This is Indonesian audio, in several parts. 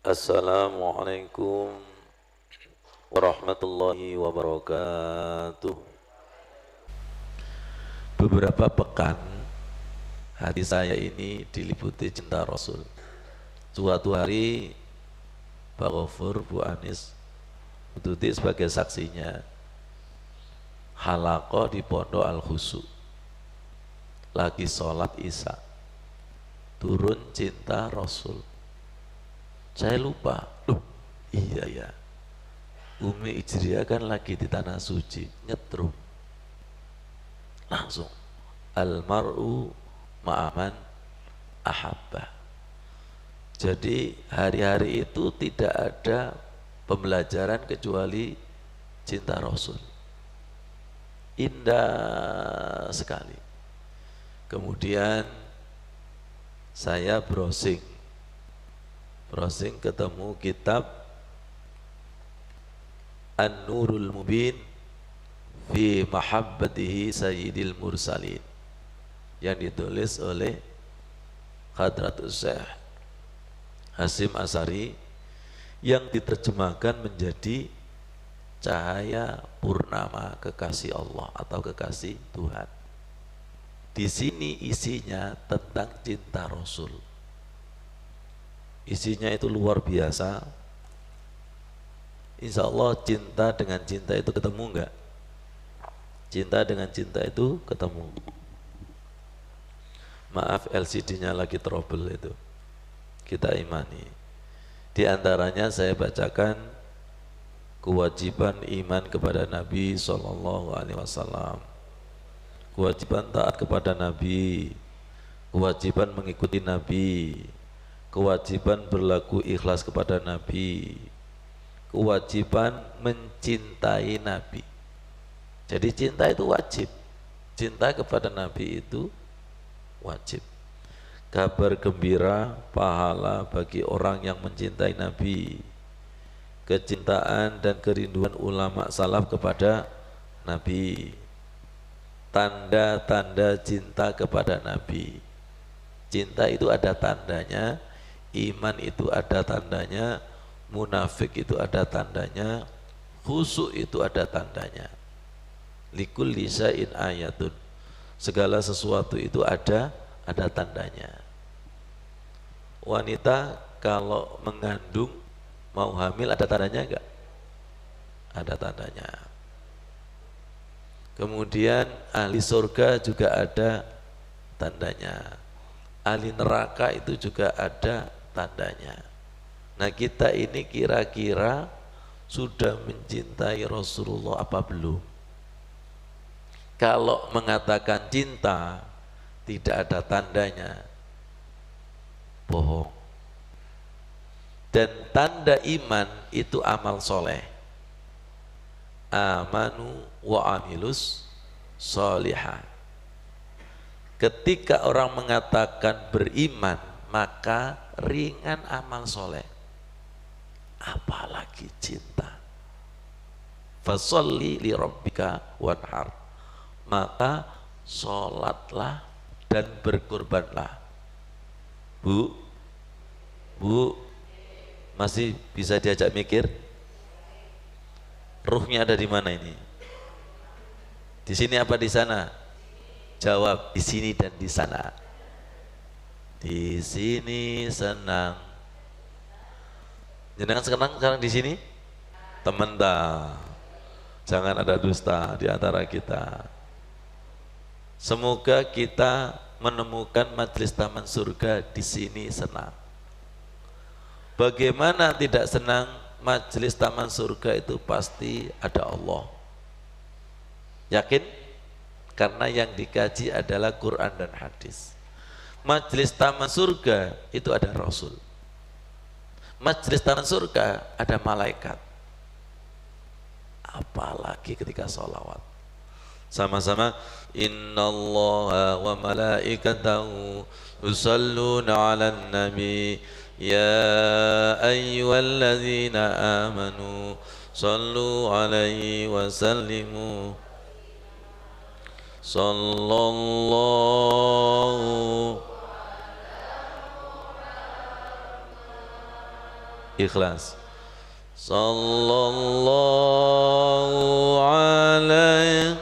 Assalamualaikum warahmatullahi wabarakatuh. Beberapa pekan hati saya ini diliputi cinta Rasul. Suatu hari Pak Gofur, Bu Anis, Bu Tuti sebagai saksinya, halaqah di Pondok Al-Khusu, lagi sholat isya, turun cinta Rasul. Saya lupa, iya ya, Umi Ijriyah kan lagi di tanah suci, nyetrum. Langsung almar'u ma'aman ahabba. Jadi hari-hari itu tidak ada pembelajaran kecuali cinta Rasul. Indah sekali. Kemudian saya browsing ketemu kitab An-Nurul Mubin fi mahabbatihi sayyidil mursalin yang ditulis oleh Hadratus Syekh Hasyim Asy'ari yang diterjemahkan menjadi cahaya purnama kekasih Allah atau kekasih Tuhan. Di sini isinya tentang cinta Rasul. Isinya itu luar biasa. Insya Allah cinta dengan cinta itu ketemu enggak? Cinta dengan cinta itu ketemu. Maaf, LCD-nya lagi trouble itu. Kita imani. Di antaranya saya bacakan kewajiban iman kepada Nabi SAW, kewajiban taat kepada Nabi, kewajiban mengikuti Nabi, kewajiban berlaku ikhlas kepada Nabi, kewajiban mencintai Nabi. Jadi cinta itu wajib. Cinta kepada Nabi itu wajib. Kabar gembira, pahala bagi orang yang mencintai Nabi. Kecintaan dan kerinduan ulama salaf kepada Nabi. Tanda-tanda cinta kepada Nabi. Cinta itu ada tandanya, iman itu ada tandanya, munafik itu ada tandanya, khusyuk itu ada tandanya. Likulli syai'in ayatun. Segala sesuatu itu ada tandanya. Wanita kalau mengandung mau hamil ada tandanya enggak? Ada tandanya. Kemudian ahli surga juga ada tandanya. Ahli neraka itu juga ada tandanya. Nah, kita ini kira-kira sudah mencintai Rasulullah apa belum? Kalau mengatakan cinta tidak ada tandanya, bohong. Dan tanda iman itu amal soleh. Amanu wa amilus solihah. Ketika orang mengatakan beriman, maka ringan amal soleh. Apalagi cinta. Fasolli li rabbika wanhar. Maka sholatlah dan berkurbanlah. Bu, masih bisa diajak mikir? Ruhnya ada di mana ini? Di sini apa di sana? Jawab, di sini dan di sana. Di sini senang. Jenengan sekarang di sini? Temen dah. Jangan ada dusta di antara kita. Semoga kita menemukan majelis taman surga di sini senang. Bagaimana tidak senang? Majelis taman surga itu pasti ada Allah. Yakin? Karena yang dikaji adalah Quran dan hadis. Majelis taman surga itu ada Rasul. Majelis taman surga ada malaikat. Apalagi ketika sholawat. Sama-sama, innallaha wa malaikatahu yusalluna 'alan nabi ya ayyuhalladzina amanu sallu 'alaihi wa sallimu sallallahu Ikhlas. Sallallahu alaihi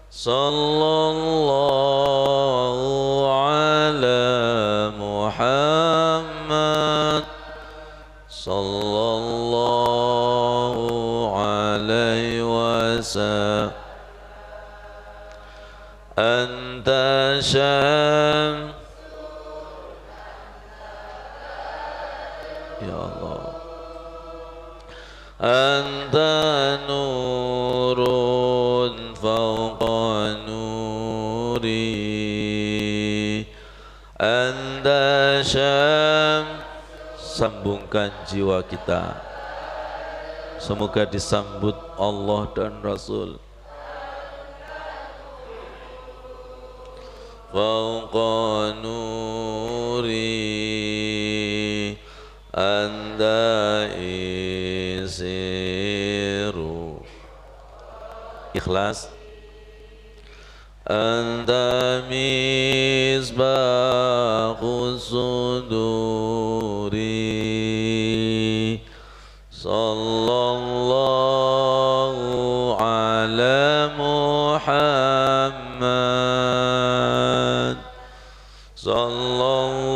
Sallallahu ala Muhammad Sallallahu alaihi wasallam. Anta syam, ya Allah. Anta nurun fawqa nuri. Anta syam. Sambungkan jiwa kita, semoga disambut Allah dan Rasul. Fawqa nuri anda isiru. Ikhlas. Anta misbahus suduri. Sallallahu ala Muhammad Sallallahu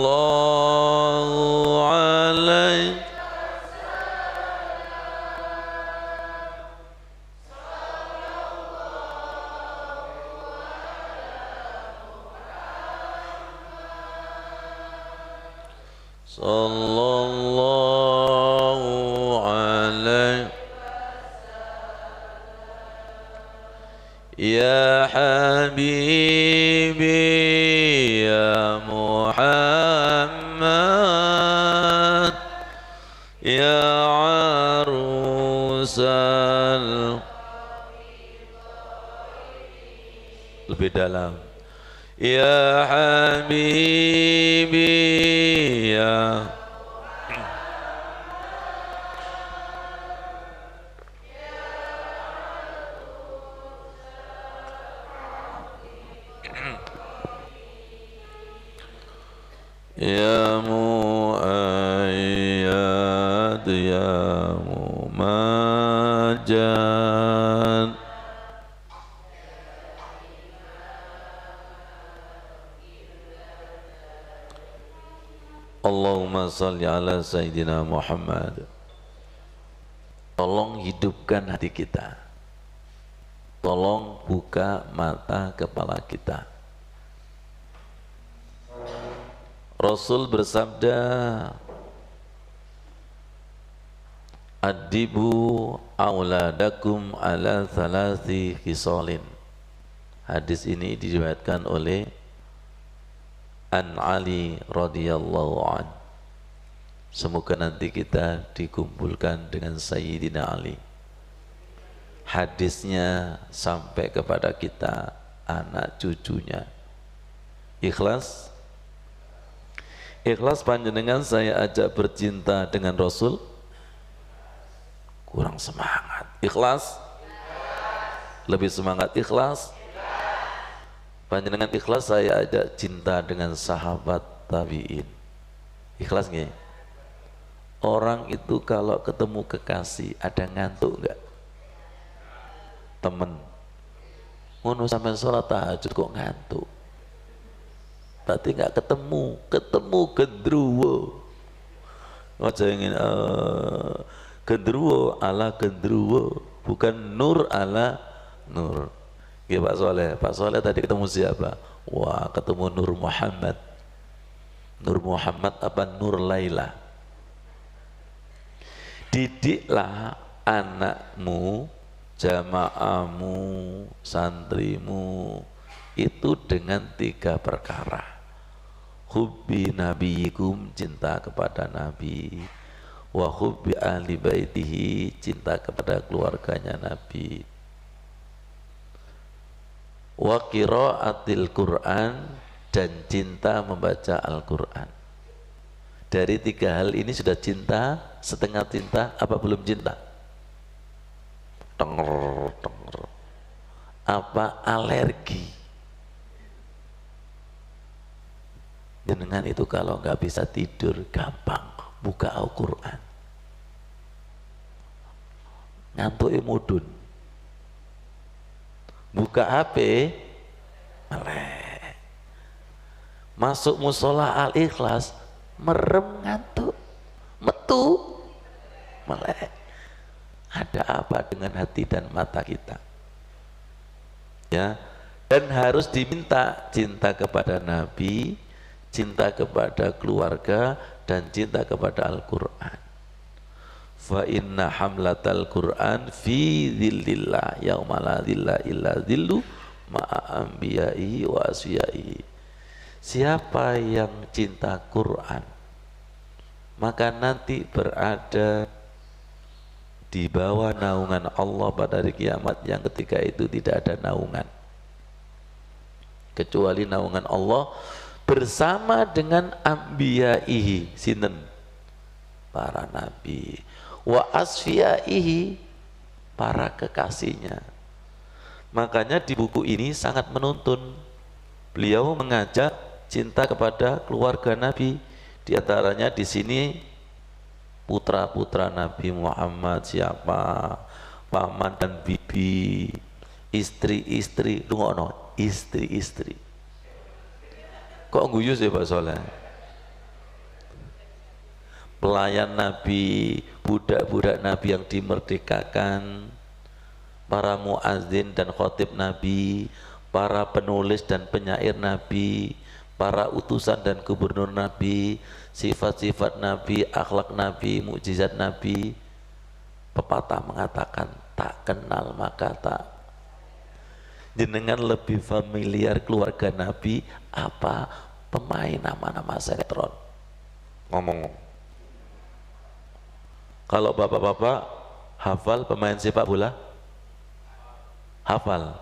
alaihi Sallallahu alaihi. Ya Habibi ya Muhammad ya arusal. Lebih dalam. Ya Habibi ya ya Mu'ayyad ya Mumajjad. Allahumma salli ala Sayyidina Muhammad. Tolong hidupkan hati kita, tolong buka mata kepala kita. Rasul bersabda, Adibu auladakum ala thalathi khisalin. Hadis ini diriwayatkan oleh An Ali radhiyallahu an. Semoga nanti kita dikumpulkan dengan Sayyidina Ali. Hadisnya sampai kepada kita, anak cucunya. Ikhlas. Ikhlas panjenengan saya ajak bercinta dengan Rasul, kurang semangat. Ikhlas. Lebih semangat. Ikhlas. Panjenengan ikhlas saya ajak cinta dengan sahabat tabi'in. Ikhlas nggih? Orang itu kalau ketemu kekasih ada ngantuk enggak? Temen ngono sampai sholat tahajud kok ngantuk, berarti enggak ketemu gendruwo. Aja ingin gendruwo ala gendruwo, bukan nur ala nur. Ya Pak Soleh tadi ketemu siapa? Wah, ketemu Nur Muhammad. Nur Muhammad apa Nur Laila? Didiklah anakmu, jamaahmu, santrimu itu dengan 3 perkara. Hubbi nabiyikum, cinta kepada Nabi. Wa hubbi ahli baitihi, cinta kepada keluarganya Nabi. Wa qiraatil Quran, dan cinta membaca Al-Quran. Dari 3 hal ini sudah cinta, setengah cinta, apa belum cinta? Tenger. Apa alergi? Jenengan itu kalau nggak bisa tidur gampang buka Al-Quran, ngantuk mudun, buka HP melek, masuk musola Al-Ikhlas merem ngantuk, metu melek. Ada apa dengan hati dan mata kita? Ya, dan harus diminta cinta kepada Nabi, cinta kepada keluarga, dan cinta kepada Al-Quran. Fa inna hamlatal Quran fi dhillillah yauma la dhilla illa dhillu ma'a anbiya'i wa asfiya'i. Siapa yang cinta Quran, maka nanti berada di bawah naungan Allah pada hari kiamat, yang ketika itu tidak ada naungan kecuali naungan Allah bersama dengan anbiya'ihi, sinten, para nabi, wa asfiyaihi, para kekasihnya. Makanya di buku ini sangat menuntun, beliau mengajak cinta kepada keluarga Nabi, di antaranya di sini putra-putra Nabi Muhammad siapa, paman dan bibi, istri-istri, lungono, istri-istri. Kok guyu sih Pak Soleh? Pelayan Nabi, budak-budak Nabi yang dimerdekakan, para muazzin dan khotib Nabi, para penulis dan penyair Nabi, para utusan dan gubernur Nabi, sifat-sifat Nabi, akhlak Nabi, mukjizat Nabi. Pepatah mengatakan tak kenal maka tak. Jenengan lebih familiar keluarga Nabi apa pemain nama-nama sinetron? Ngomong. Kalau bapak-bapak hafal pemain sepak bola? Hafal.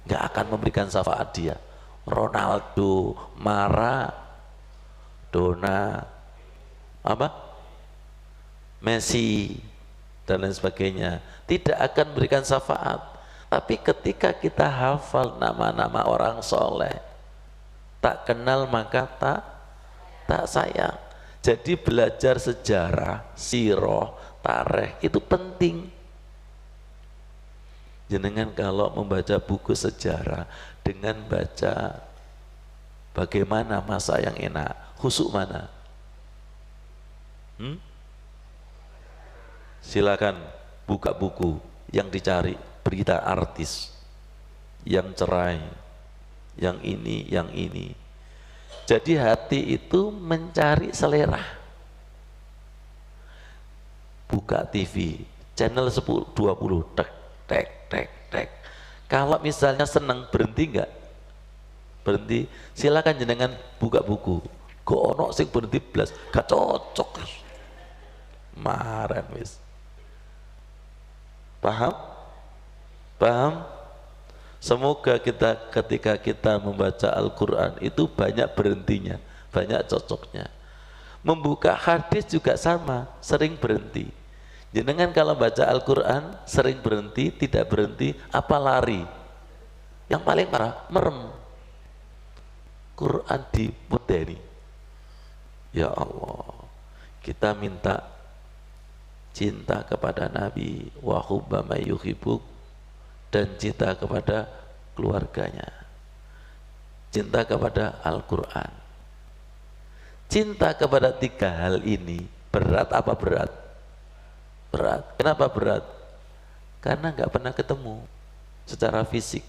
Nggak akan memberikan syafaat dia. Ronaldo, Maradona, apa? Messi dan lain sebagainya. Tidak akan memberikan syafaat. Tapi ketika kita hafal nama-nama orang soleh, tak kenal maka tak sayang. Jadi belajar sejarah, sirah, tarikh itu penting. Jenengan kalau membaca buku sejarah dengan baca bagaimana masa yang enak, khusuk mana? Silakan buka buku yang dicari, berita artis, yang cerai, yang ini, yang ini. Jadi hati itu mencari selera. Buka TV, channel 10, 20, tek, tek, tek, tek. Kalau misalnya senang, berhenti enggak? Berhenti, silakan jenengan buka buku. Kok ono sing berhenti belas, gak cocok. Maren wis. Paham? Paham? Semoga kita ketika kita membaca Al-Quran itu banyak berhentinya, banyak cocoknya. Membuka hadis juga sama, sering berhenti. Jenengan kalau baca Al-Quran sering berhenti, tidak berhenti, apa lari? Yang paling parah, merem. Quran diputeri. Ya Allah, kita minta cinta kepada Nabi, wa hubba may yuhibbuk, dan cinta kepada keluarganya, cinta kepada Al-Quran. Cinta kepada tiga hal ini berat apa berat? Berat. Kenapa berat? Karena nggak pernah ketemu secara fisik.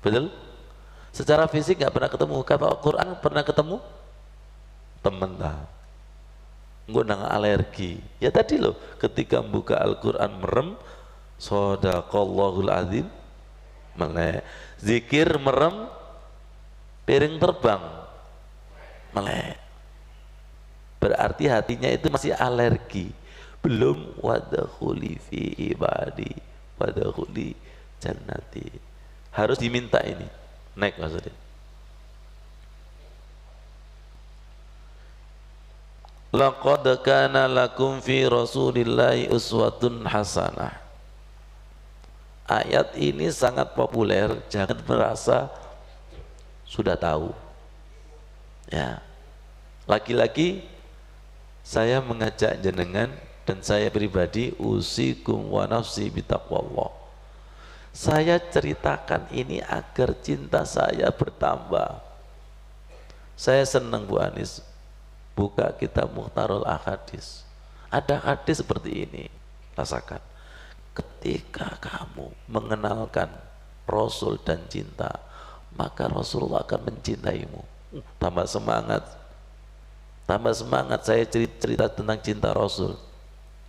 Betul? Secara fisik nggak pernah ketemu. Kata Al-Quran pernah ketemu? Temen lah. Nggak alergi. Ya tadi loh, ketika membuka Al-Quran merem, Shadaqallahul azim, melek. Zikir merem, piring terbang, melek. Berarti hatinya itu masih alergi. Belum wadkhuli fi ibadi wadkhuli jannati. Harus diminta ini. Naik maksudnya. Laqad kana lakum fi Rasulillahi uswatun hasanah. Ayat ini sangat populer, jangan merasa sudah tahu. Ya, lagi-lagi saya mengajak jenengan dan saya pribadi usikum wa nafsi bitaqwallah. Saya ceritakan ini agar cinta saya bertambah. Saya senang Bu Anis buka kitab Mukhtarul Ahadits. Ada hadis seperti ini, rasakan. Ketika kamu mengenalkan Rasul dan cinta, maka Rasulullah akan mencintaimu. Tambah semangat. Tambah semangat saya cerita tentang cinta Rasul.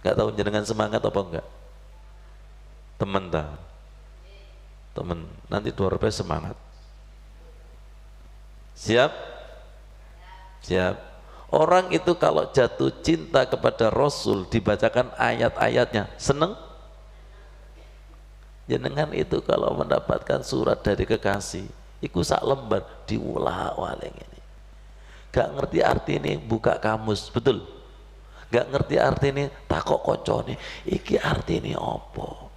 Gak tahu jenengan semangat apa enggak? Temen dah. Temen, nanti 2 rupiah semangat. Siap? Siap. Orang itu kalau jatuh cinta kepada Rasul, dibacakan ayat-ayatnya, seneng? Jenengan itu kalau mendapatkan surat dari kekasih, iku sak lembar diulah-waling ini. Gak ngerti arti ini, buka kamus, betul? Gak ngerti arti ini, takok koncone, iki arti ini apa?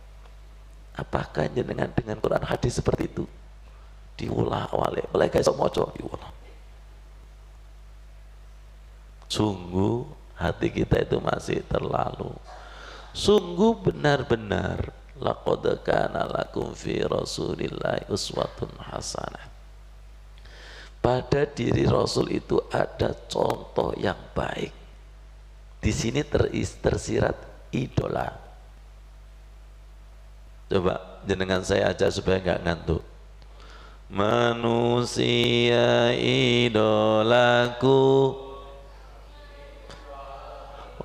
Apakah jenengan dengan Quran hadis seperti itu? Diulah-walik, mereka iso maca diulah. Sungguh hati kita itu masih terlalu. Sungguh benar-benar laqad kana lakum fi Rasulillahi uswatun hasanah. Pada diri Rasul itu ada contoh yang baik. Di sini tersirat idola. Coba jenengan saya aja supaya nggak ngantuk. Manusia idolaku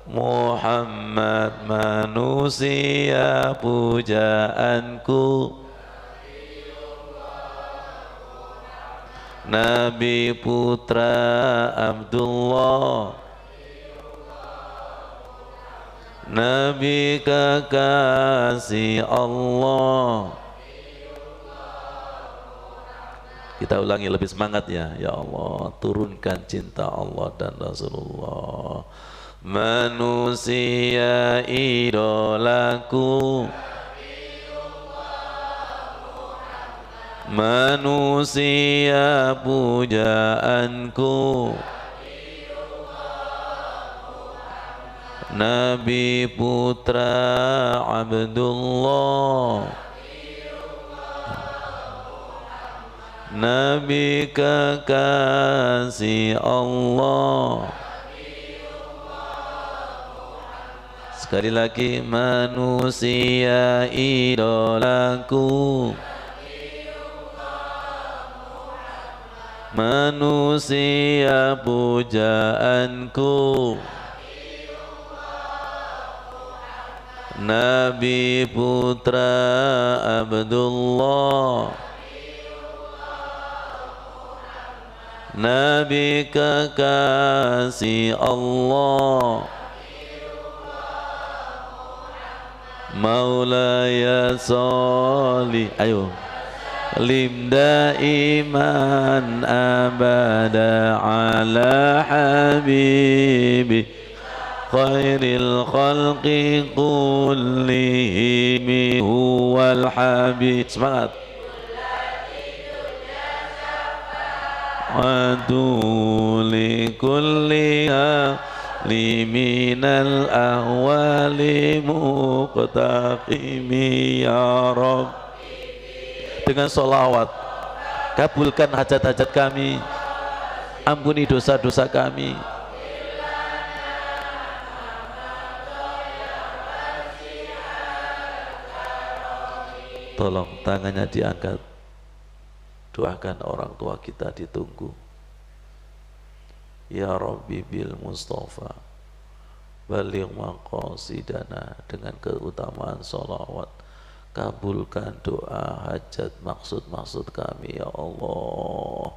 Muhammad, manusia pujaanku Nabi putra Abdullah, Nabi kekasih Allah. Kita ulangi lebih semangat ya. Ya Allah, turunkan cinta Allah dan Rasulullah. Manusia idolaku, manusia pujaanku, Nabi putra Abdullah, Nabi kekasih Allah. Sekali lagi, manusia idolaku, manusia pujaanku, Nabi putra Abdullah, Nabi kekasih Allah. Maulaya sholli, ayo limda iman abada ala habibi khairil khalqi kullihim huwal habib. Semangat. Aduli kulliha liminal ahwali muqtaqimi ya Rabb. Dengan sholawat kabulkan hajat-hajat kami, ampuni dosa-dosa kami. Tolong tangannya diangkat, doakan orang tua kita ditunggu. Ya Rabbi bil Mustafa baligh maqasidana, dengan keutamaan sholawat kabulkan doa hajat maksud-maksud kami ya Allah.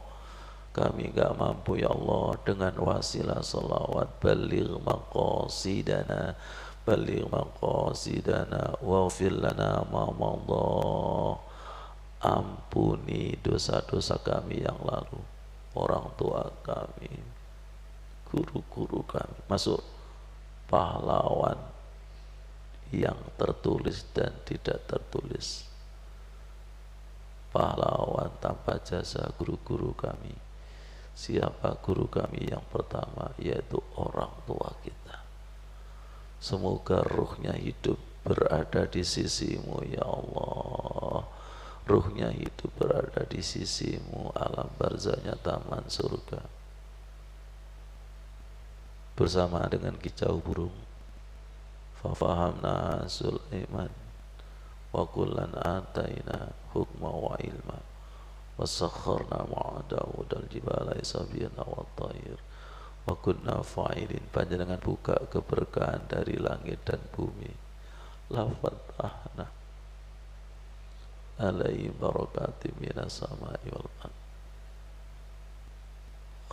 Kami gak mampu ya Allah, dengan wasilah sholawat baligh maqasidana, baligh maqasidana waghfir lana ma madha. Ampuni dosa-dosa kami yang lalu, orang tua kami, guru-guru kami, masuk pahlawan yang tertulis dan tidak tertulis. Pahlawan tanpa jasa guru-guru kami. siapa guru kami yang pertama, yaitu orang tua kita. Semoga ruhnya hidup berada di sisimu ya Allah. Ruhnya hidup berada di sisimu, alam barzahnya taman surga. Bersama dengan kicau burung. Fafahamna Sulaiman wa kullan ataina hukma wa ilma wasakharna ma'a Dawud al-jibala yasabihna wa tayr wa kunna fa'ilin. Panjenengan buka keberkahan dari langit dan bumi. La fatahna alaihi barakati minas samai wal ard.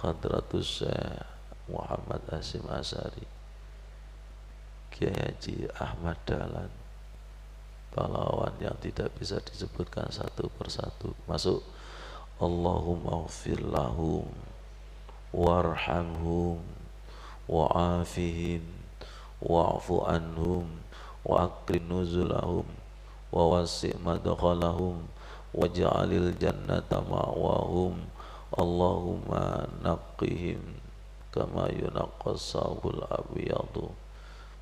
Hadratus Syekh Muhammad Hasyim Asy'ari, Kiai Haji Ahmad Dahlan, pahlawan yang tidak bisa disebutkan satu persatu. Masuk. Allahumma ighfir lahum warhamhum wa'afihim wa'fu anhum wa akrim nuzulahum wa wasi' madkhalahum waj'alil jannata ma'wahum. Allahumma naqqihim kama yunaqqas sabul abyadu.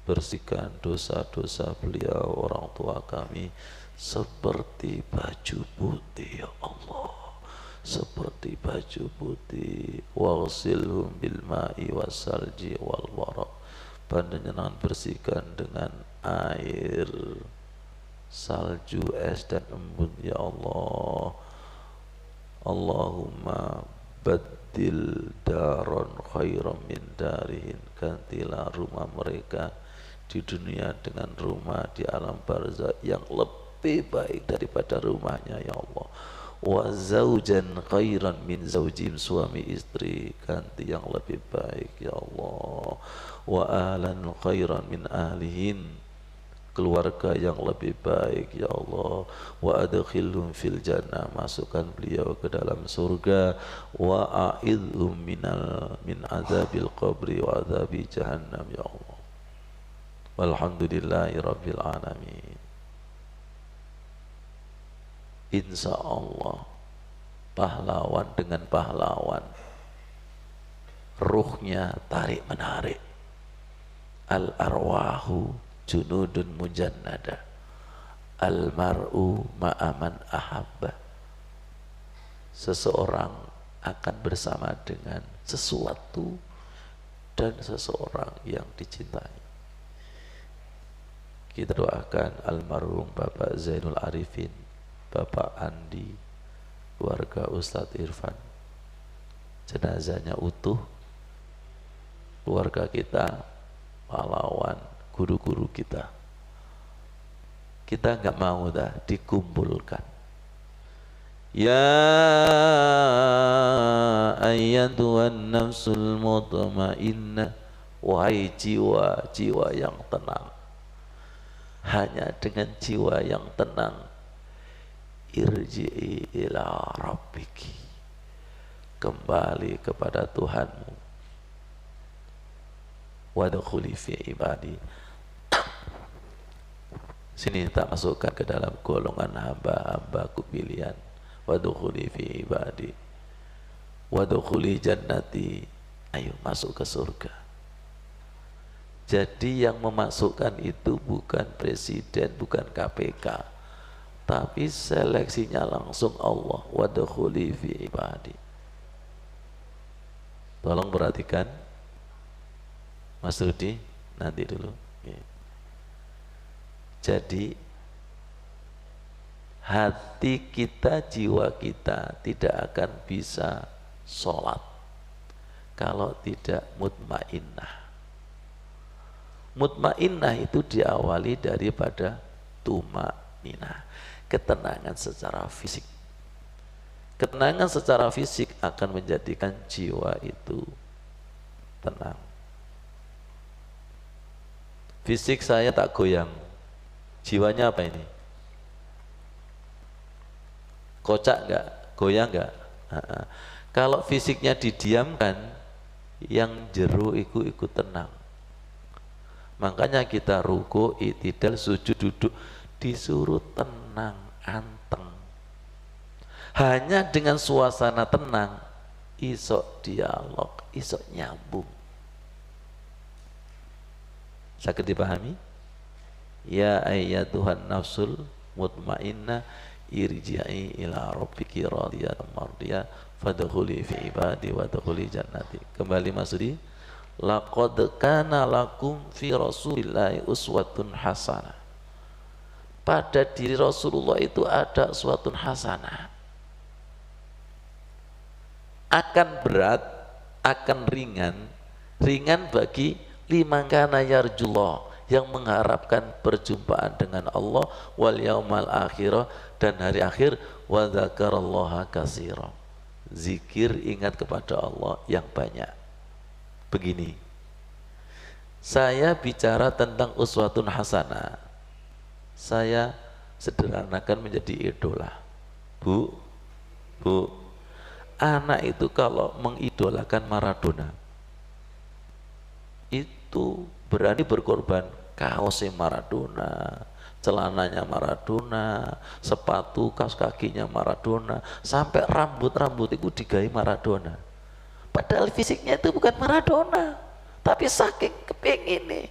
Bersihkan dosa-dosa beliau orang tua kami seperti baju putih ya Allah, seperti baju putih. Waghsilhum bil ma'i wassalji wal baraq. Panjenengan bersihkan dengan air, salju, es dan embun ya Allah. Allahumma badil daron khairan min darihin. Gantilah rumah mereka di dunia dengan rumah di alam barzah yang lebih baik daripada rumahnya ya Allah. Wa zaujan khairan min zaujim, suami istri ganti yang lebih baik ya Allah. Wa ahlan khairan min ahlihin, keluarga yang lebih baik ya Allah. Wa adkhilhum fil jannah, masukkan beliau ke dalam surga. Wa a'idhum min azabil qabri wa azabi jahannam ya Allah. Walhamdulillahi rabbil alamin. Insya Allah pahlawan dengan pahlawan, ruhnya tarik menarik. Al arwahu junudun mujannada, al mar'u ma'aman ahabba. Seseorang akan bersama dengan sesuatu dan seseorang yang dicintai. Kita doakan almarhum Bapak Zainul Arifin, Bapak Andi, keluarga Ustadz Irfan, jenazahnya utuh. Keluarga kita, pahlawan, guru-guru kita nggak mau dah dikumpulkan. Ya ayyatuhan nafsul mutmainnah, wahai jiwa-jiwa yang tenang. Hanya dengan jiwa yang tenang, irji'i ila rabbiki, kembali kepada Tuhanmu. Wadkhuli fi ibadi, sini tak masukkan ke dalam golongan hamba-hambaku pilihan. Wadkhuli fi ibadi wadkhuli jannati, ayo masuk ke surga. Jadi yang memasukkan itu bukan presiden, bukan KPK, tapi seleksinya langsung Allah. Wadkhuli fi ibadi. Tolong perhatikan Mas Rudi, nanti dulu. Jadi hati kita, jiwa kita tidak akan bisa sholat kalau tidak mutmainnah. Mutmainnah itu diawali daripada tumanina, ketenangan secara fisik. Ketenangan secara fisik akan menjadikan jiwa itu tenang. Fisik saya tak goyang, jiwanya apa ini? Kocak enggak? Goyang enggak? Kalau fisiknya didiamkan, yang jero ikut tenang. Makanya kita ruku, i'tidal, sujud, duduk disuruh tenang, anteng. Hanya dengan suasana tenang isok dialog, isok nyambung. Sakit dipahami? Ya ayyatuhan nafsul mutmainnah irji'i ila rabbiki radiyatan mardiyah fadkhuli fi ibadi wa dkhuli jannati. Kembali Masudi, laqad kana lakum fi rasulillahi uswatun hasanah. Pada diri Rasulullah itu ada uswatun hasanah. Akan berat, akan ringan, ringan bagi liman kana yarjullah, yang mengharapkan perjumpaan dengan Allah wal yaumal akhirah, dan hari akhir, wa dzakarallaha katsira, zikir ingat kepada Allah yang banyak. Begini, saya bicara tentang uswatun hasanah, saya sederhanakan menjadi idola. Bu, anak itu kalau mengidolakan Maradona itu berani berkorban kaosnya Maradona, celananya Maradona, sepatu kaos kakinya Maradona, sampai rambut itu digawe Maradona. Padahal fisiknya itu bukan Maradona, tapi saking kepingin nih.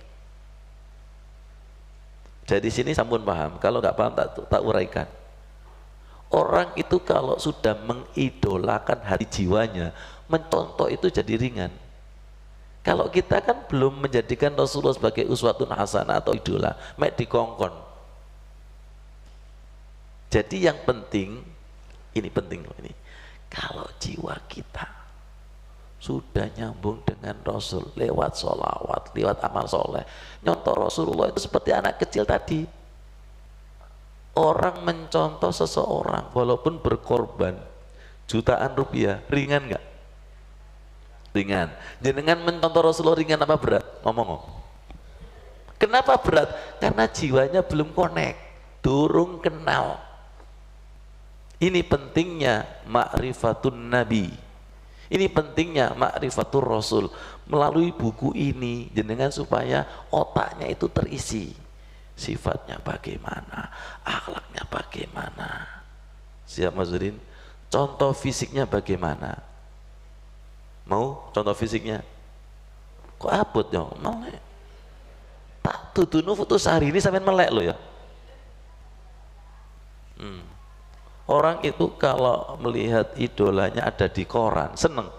Jadi sini sampun paham, kalau nggak paham tak uraikan. Orang itu kalau sudah mengidolakan hati jiwanya, mencontoh itu jadi ringan. Kalau kita kan belum menjadikan Rasulullah sebagai uswatun hasanah atau idola, mek dikongkon. Jadi yang penting, ini penting loh ini, kalau jiwa kita sudah nyambung dengan Rasul lewat sholawat, lewat amal soleh, nyontoh Rasulullah itu seperti anak kecil tadi. Orang mencontoh seseorang walaupun berkorban jutaan rupiah, ringan nggak? Ringan. Jenengan mencontoh Rasulullah ringan apa berat? Ngomong. Kenapa berat? Karena jiwanya belum connect, durung kenal. Ini pentingnya ma'rifatun Nabi. Ini pentingnya ma'rifatul Rasul. Melalui buku ini jenengan supaya otaknya itu terisi. Sifatnya bagaimana, akhlaknya bagaimana. Siap Mas Zurin? Contoh fisiknya bagaimana? Mau contoh fisiknya? Kok abot ya? Melek. Tak tutunu foto sehari ini sampai melek lo ya. Orang itu kalau melihat idolanya ada di koran, seneng.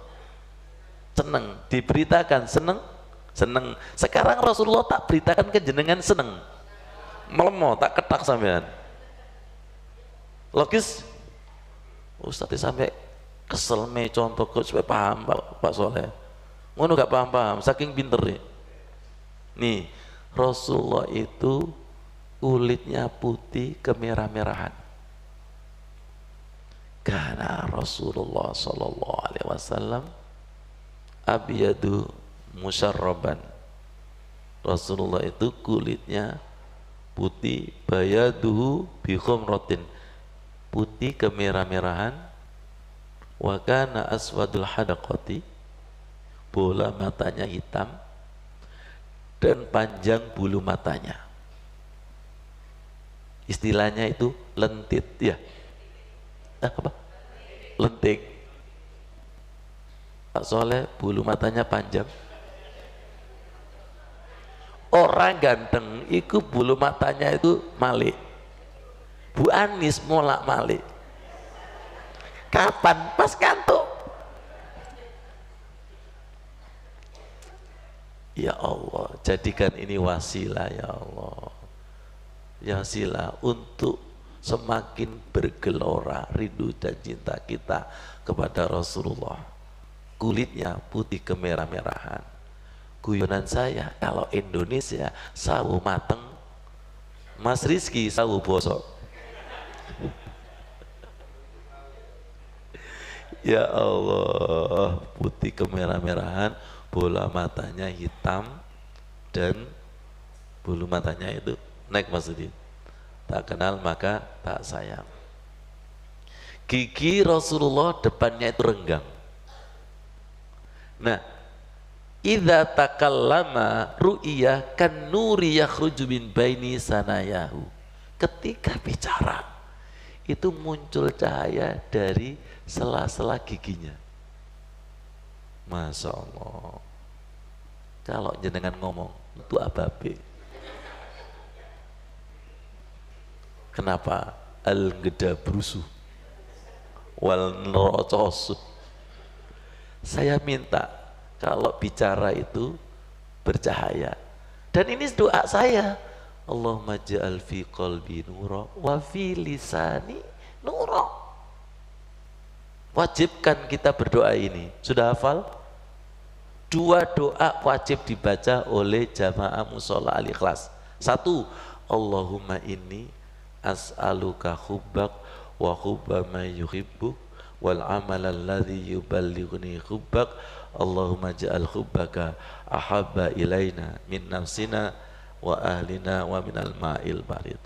Diberitakan, seneng. Sekarang Rasulullah tak beritakan ke jenengan, seneng. Melemo, tak ketak sampean. Logis? Ustaz sampai kesel me contoh kok supaya paham Pak Soleh. Ngono gak paham, saking pinter nih. Nih, Rasulullah itu kulitnya putih kemerah-merahan. Karena Rasulullah sallallahu alaihi wasallam abyadu musyarraban. Rasulullah itu kulitnya putih, bayaduhu bi khumratin, putih kemerah-merahan. Wa kana aswadul hadaqati, bola matanya hitam dan panjang bulu matanya. Istilahnya itu lentit ya. Apa? Lentik. Pak Soleh bulu matanya panjang. Orang ganteng itu bulu matanya itu malik. Bu Anis molak malik. Kapan? Pas kantuk. Ya Allah, jadikan ini wasilah ya Allah. Ya wasilah untuk semakin bergelora rindu dan cinta kita kepada Rasulullah. Kulitnya putih kemerah-merahan. Guyonan saya, kalau Indonesia sawu mateng, Mas Rizky sawu bosok. Ya Allah, putih kemerah-merahan, bola matanya hitam dan bulu matanya itu naik maksudnya. Tak kenal maka tak sayang. Gigi Rasulullah depannya itu renggang. Nah, idza takallama ru'iyah kan nuri yakhruju min baini sanayahu. Ketika bicara itu muncul cahaya dari sela-sela giginya. Masya Allah. Kalau jenengan ngomong itu ababe. Kenapa? Al-geda brusu wal nerocosu. Saya minta kalau bicara itu bercahaya. Dan ini doa saya. Allahumma ja'al fi qalbi nura wa fi lisani nura. Wajibkan kita berdoa ini. Sudah hafal? Dua doa wajib dibaca oleh jamaah musola al-ikhlas. Satu, Allahumma inni as'aluka hubbak wa hubba ma yuhibbuk wal amal alladhi yuballighuni hubbak. Allahumma ja'al hubbaka ahabba ilaina min nafsina wa ahlina wa minal ma'il barid.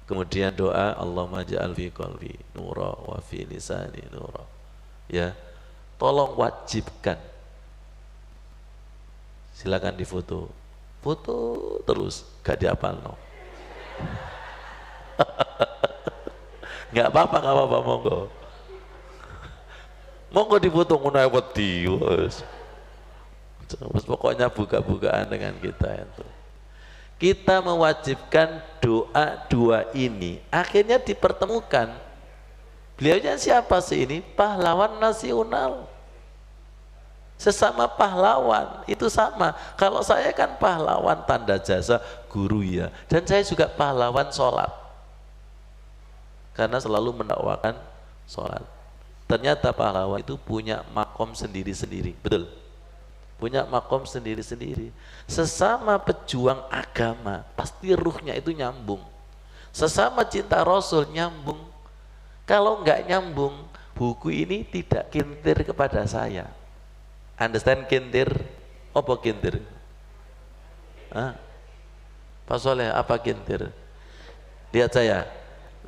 Kemudian doa Allahumma ja'al fi qalbi nura wa fi lisani nura. Ya, tolong wajibkan. Silakan difoto, foto terus, gak dihafal no. Nggak apa-apa, monggo. Monggo difoto ngono wedi wis. Pokoknya buka-bukaan dengan kita itu. Kita mewajibkan doa dua ini, akhirnya dipertemukan. Beliaunya siapa sih ini? Pahlawan nasional. Sesama pahlawan itu sama. Kalau saya kan pahlawan tanda jasa guru ya, dan saya juga pahlawan sholat karena selalu mendakwakan sholat. Ternyata pahlawan itu punya makom sendiri-sendiri, betul? Punya makom sendiri-sendiri. Sesama pejuang agama pasti ruhnya itu nyambung. Sesama cinta Rasul nyambung. Kalau nggak nyambung, buku ini tidak kintir kepada saya. Understand kintir? Apa kintir? Hah? Pak Soleh, apa kintir? Lihat saya,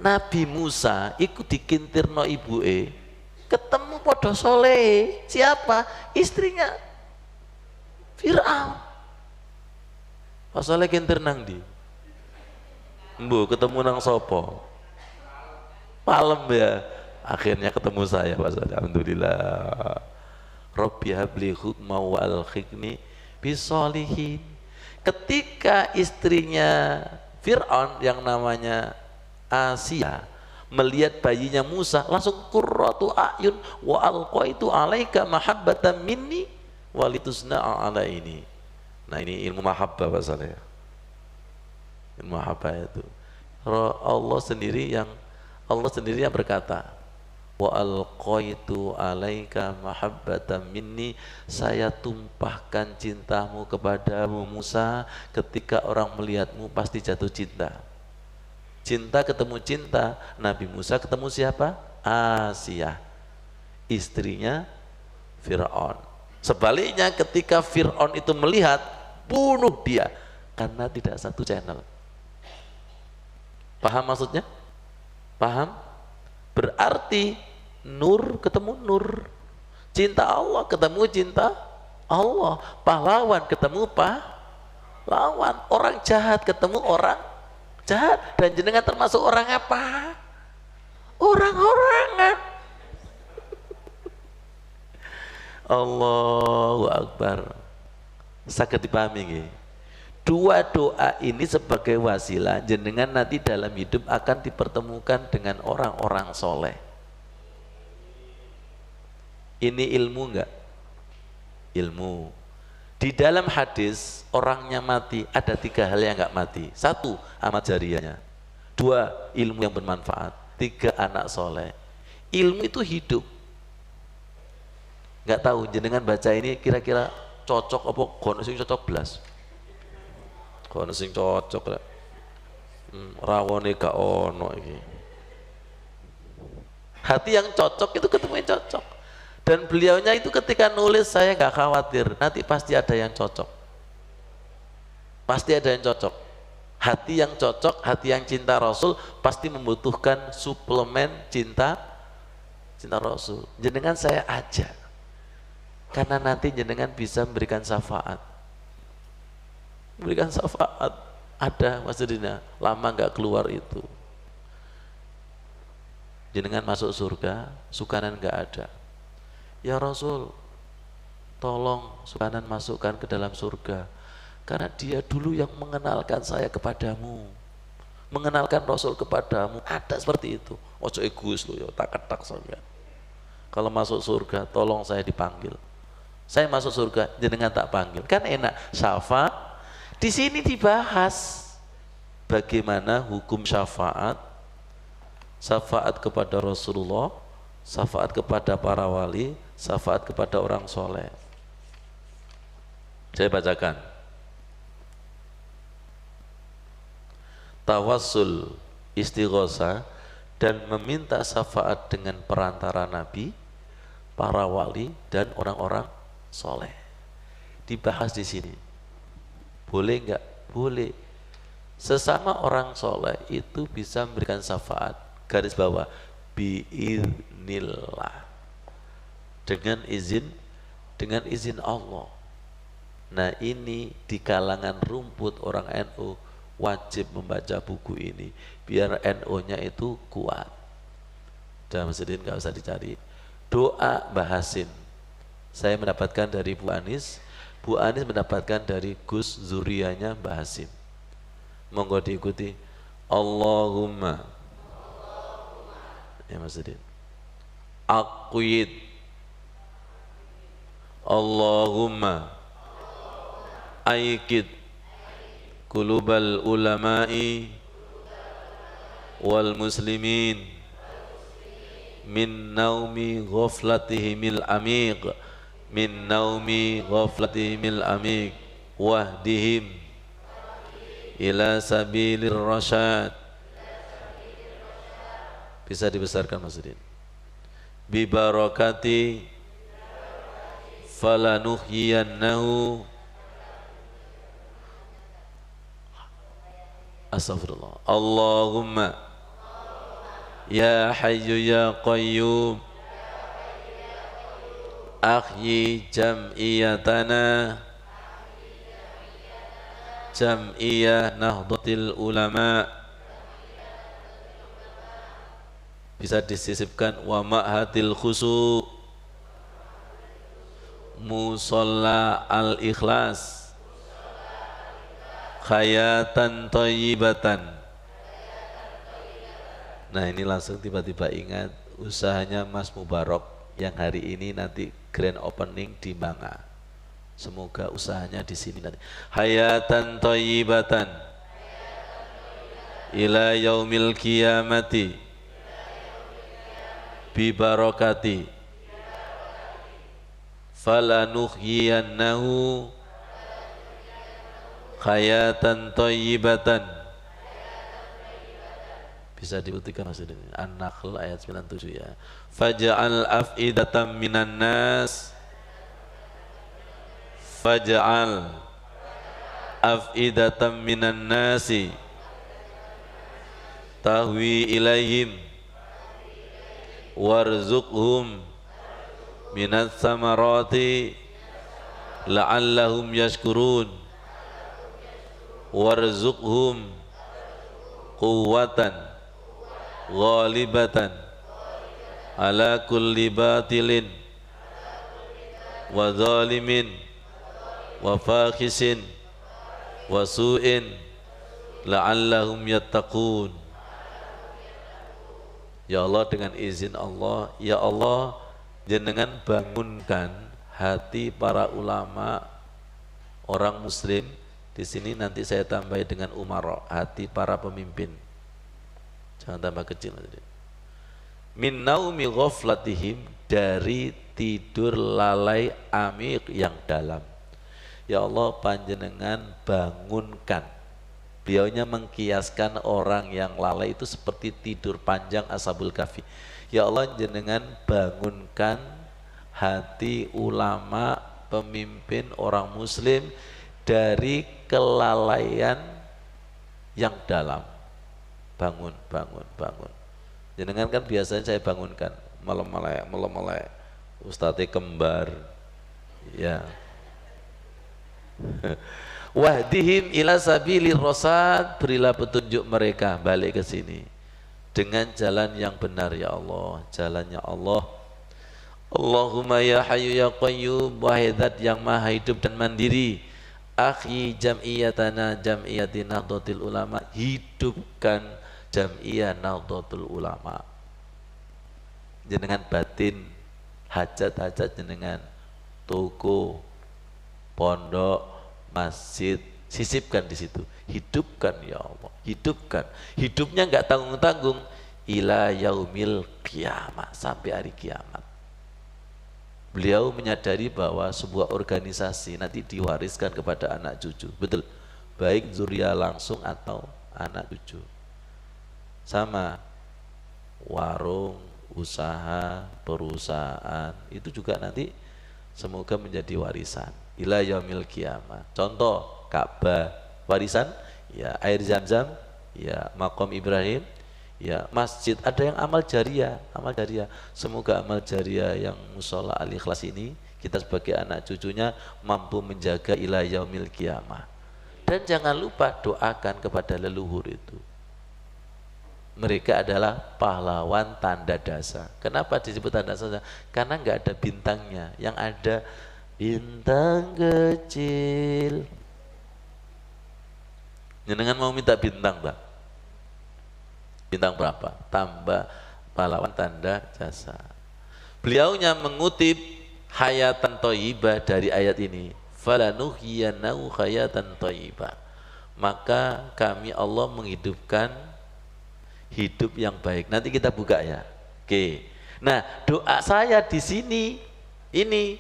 Nabi Musa ikut dikintir no ibu ketemu podo Soleh. Siapa? Istrinya Fir'aun. Pak Soleh kintir nang di? Bu, ketemu nang sopo? Malam ya. Akhirnya ketemu saya Pak Soleh. Alhamdulillah. Rabbi habli hukma wa alhiqni bisolihin. Ketika istrinya Fir'aun yang namanya Asia melihat bayinya Musa, langsung qurratu a'yun wa alqaitu alaika mahabbatan minni walitusna'a ala ini. Nah, ini ilmu mahabbah Pak Saleh. Ilmu mahabbah itu Allah sendiri yang berkata, wa alqaitu alaika mahabbatan minni, saya tumpahkan cintamu kepadamu Musa. Ketika orang melihatmu pasti jatuh cinta. Cinta ketemu cinta, Nabi Musa ketemu siapa? Asia, istrinya Fir'aun. Sebaliknya ketika Fir'aun itu melihat, bunuh dia karena tidak satu channel. Paham maksudnya? Paham? Berarti nur ketemu nur, cinta Allah ketemu cinta Allah, pahlawan ketemu pahlawan, orang jahat ketemu orang jahat. Dan jenengan termasuk orang apa? Orang-orangan. Allahu Akbar. Saged dipahami nggih? Dua doa ini sebagai wasilah jenengan nanti dalam hidup akan dipertemukan dengan orang-orang soleh. Ini ilmu enggak? Ilmu. Di dalam hadis orangnya mati ada tiga hal yang enggak mati. Satu, amal jariyahnya. Dua, ilmu yang bermanfaat. Tiga, anak soleh. Ilmu itu hidup. Enggak tahu jenengan baca ini kira-kira cocok apa kono sing cocok belas. Kono sing cocok lah. Rawone gak ono iki. Hati yang cocok itu ketemu yang cocok. Dan beliaunya itu ketika nulis, saya gak khawatir, nanti pasti ada yang cocok. Pasti ada yang cocok. Hati yang cocok, hati yang cinta Rasul pasti membutuhkan suplemen cinta Rasul. Jenengan saya ajak, karena nanti jenengan bisa memberikan syafaat. Memberikan syafaat. Ada maksudnya, lama gak keluar itu. Jenengan masuk surga, sukanan gak ada. Ya Rasul, tolong Subhanan masukkan ke dalam surga, karena dia dulu yang mengenalkan saya kepadamu, mengenalkan Rasul kepadamu. Ada seperti itu. Ojo egois lo ya, tak ketak sampean. Kalau masuk surga, tolong saya dipanggil. Saya masuk surga, jenengan tak panggil. Kan enak. Syafaat. Di sini dibahas bagaimana hukum syafaat, syafaat kepada Rasulullah, syafaat kepada para wali, syafaat kepada orang soleh. Saya bacakan. Tawassul, istighosah, dan meminta syafaat dengan perantara Nabi, para wali, dan orang-orang soleh. Dibahas di sini. Boleh enggak? Boleh. Sesama orang soleh itu bisa memberikan syafaat. Garis bawah, biiznillah. Dengan izin Allah. Nah ini di kalangan rumput orang NU wajib membaca buku ini biar NU-nya itu kuat. Dalam masjid nggak usah dicari. Doa Bahasin saya mendapatkan dari Bu Anis mendapatkan dari Gus Zuriyanya Bahasin. Monggo diikuti. Allahumma ya masjid aqwid, Allahumma aikid kulubal ulama'i wal muslimin min naumi ghaflatihimil amiq, min naumi ghaflatihimil amiq, wahdihim ila sabilir rasyad. Bisa dibesarkan masjid. Bi barakati falanuhyiyannahu, astaghfirullah. Allahumma ya hayyu ya qayyum ahyi jam'iyatana jam'iyah nahdlatul ulama. Bisa disisipkan wa ma'hatil khusu musalla al-ikhlas khayatan thayyibatan. Nah ini langsung tiba-tiba ingat usahanya Mas Mubarok yang hari ini nanti grand opening di Manga. Semoga usahanya di sini nanti. Hayatan thayyibatan ila yaumil qiyamati bi barakati falanuhyiyannahu khayatan thayyibatan. Bisa dibuktikan maksudnya. An-Nahl ayat 97 ya. Faj'al af'idatan minan nas, faj'al af'idatan minan nasi tahwi ilaihim warzuqhum minats samarati la'allahum yashkurun warzuqhum quwwatan ghalibatan ala kulli batilin wa zalimin wa fakhisin wa su'in la'allahum yattaqun. Ya Allah, dengan izin Allah, ya Allah, jenengan bangunkan hati para ulama, orang muslim. Di sini nanti saya tambahi dengan umara, hati para pemimpin. Jangan tambah kecil. Min naumi ghaflatihim, dari tidur lalai amik yang dalam. Ya Allah, panjenengan bangunkan. Beliaunya mengkiaskan orang yang lalai itu seperti tidur panjang Ashabul Kahfi. Ya Allah, jenengan bangunkan hati ulama, pemimpin orang muslim dari kelalaian yang dalam. Bangun, bangun, bangun. Jenengan kan biasanya saya bangunkan melek, ustadz kembar, ya. Wahdihim ila sabilir rasyad, berilah petunjuk mereka balik ke sini dengan jalan yang benar ya Allah, jalannya Allah. Allahumma ya hayyu ya qayyum, wahai zat yang maha hidup dan mandiri, akhi jam'iyatana jam'iyati Nahdlatul Ulama, hidupkan jam'iyah Nahdlatul Ulama. Jenengan batin hajat-hajat jenengan, toko, pondok, masjid, sisipkan di situ. Hidupkan ya Allah, hidupkan. Hidupnya enggak tanggung-tanggung, ila yaumil qiyamah, sampai hari kiamat. Beliau menyadari bahwa sebuah organisasi nanti diwariskan kepada anak cucu, betul, baik zuriat langsung atau anak cucu. Sama warung, usaha, perusahaan itu juga nanti semoga menjadi warisan ila yaumil qiyamah. Contoh Ka'bah, warisan ya, air Zam-Zam ya, Maqam Ibrahim ya, masjid, ada yang amal jariah, amal jariah. Semoga amal jariah yang musola Al-Ikhlas ini kita sebagai anak cucunya mampu menjaga ila yaumil qiyamah. Dan jangan lupa doakan kepada leluhur itu. Mereka adalah pahlawan tanda dasa. Kenapa disebut tanda dasa? Karena nggak ada bintangnya, yang ada bintang kecil. Jenengan mau minta bintang, Pak? Bintang berapa? Tambah pahlawan tanda jasa. Beliaunya mengutip hayatan thayyibah dari ayat ini. Falanuhyiyanahu hayatan thayyibah. Maka kami Allah menghidupkan hidup yang baik. Nanti kita buka ya. Oke. Nah, doa saya di sini ini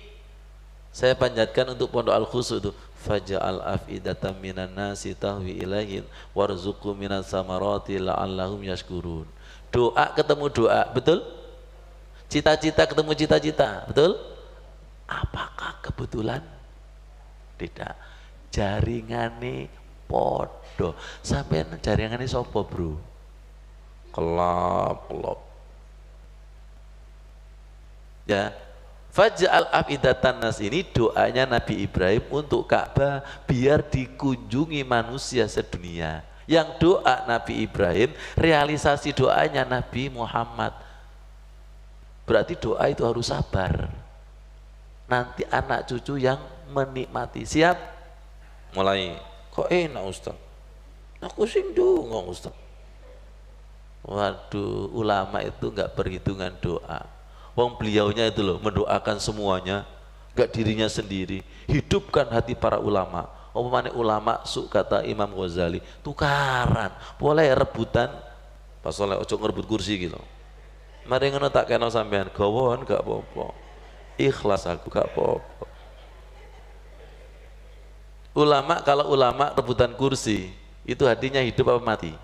saya panjatkan untuk Pondok Al-Khusus itu. Faj'al af'idatan minan nasi tahwi ilaihim warzuqhum minas samarati la'allahum yashkurun. Doa ketemu doa, betul? Cita-cita ketemu cita-cita, betul? Apakah kebetulan? Tidak. Jaringane podo. Sampeyan jaringane sapa, Bro? Kelap. Ya. Faj'al af'idatan nas, ini doanya Nabi Ibrahim untuk Ka'bah biar dikunjungi manusia sedunia. Yang doa Nabi Ibrahim, realisasi doanya Nabi Muhammad. Berarti doa itu harus sabar. Nanti anak cucu yang menikmati. Siap? Mulai. Kok enak Ustaz? Aku sing ndonga Ustaz. Waduh, ulama itu enggak perhitungan doa. Wong beliaunya itu loh mendoakan semuanya, gak dirinya sendiri. Hidupkan hati para ulama. Umpamanya ulama suk, kata Imam Ghazali, tukaran, boleh rebutan. Pas oleh ojo ngerebut kursi gitu. Mari ngono tak kena sampean, gawon gak apa-apa. Ikhlas aku gak apa-apa. Ulama, kalau ulama rebutan kursi, itu hatinya hidup apa mati?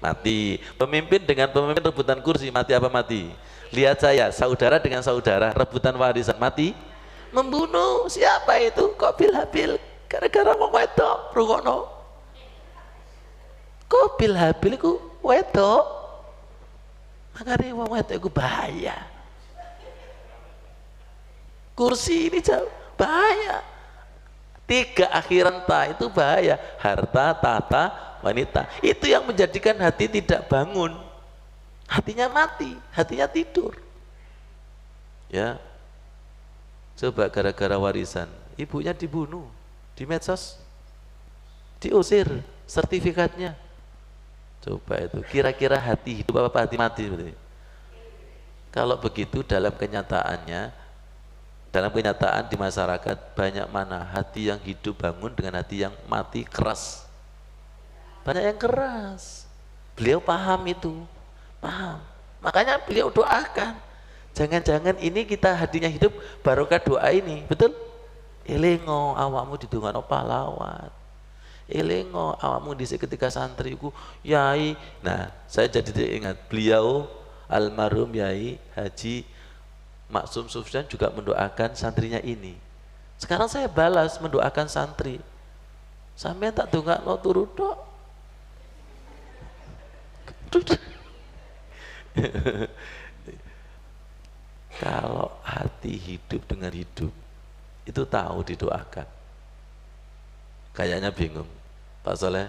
Mati. Pemimpin dengan pemimpin rebutan kursi, mati apa mati? Lihat saya, saudara dengan saudara rebutan warisan, mati? Membunuh. Siapa itu? Kok bil-habil? Gara-gara wong wedok, rungokno. Kok bil-habil ku wedok? Makanya wong wedok ku bahaya. Kursi ini jauh bahaya. 3 akhiran ta itu bahaya. Harta, tata, wanita. Itu yang menjadikan hati tidak bangun. Hatinya mati, hatinya tidur. Ya. Coba gara-gara warisan, ibunya dibunuh di medsos, diusir sertifikatnya. Coba itu, kira-kira hati hidup apa hati mati? Kalau begitu dalam kenyataannya, dalam kenyataan di masyarakat banyak mana hati yang hidup bangun dengan hati yang mati keras. Banyak yang keras. Beliau paham itu. Paham. Makanya beliau doakan. Jangan-jangan ini kita hatinya hidup barokah doa ini. Betul? Elingo awakmu didongakno pahlawan. Elingo awakmu dhisik ketika santriku yai. Nah, saya jadi ingat beliau almarhum Yai Haji Maksum Sufyan juga mendoakan santrinya ini. Sekarang saya balas mendoakan santri. Sampeyan tak dongakno turu tok. Kalau hati hidup dengan hidup itu tahu didoakan. Kayaknya bingung Pak Soleh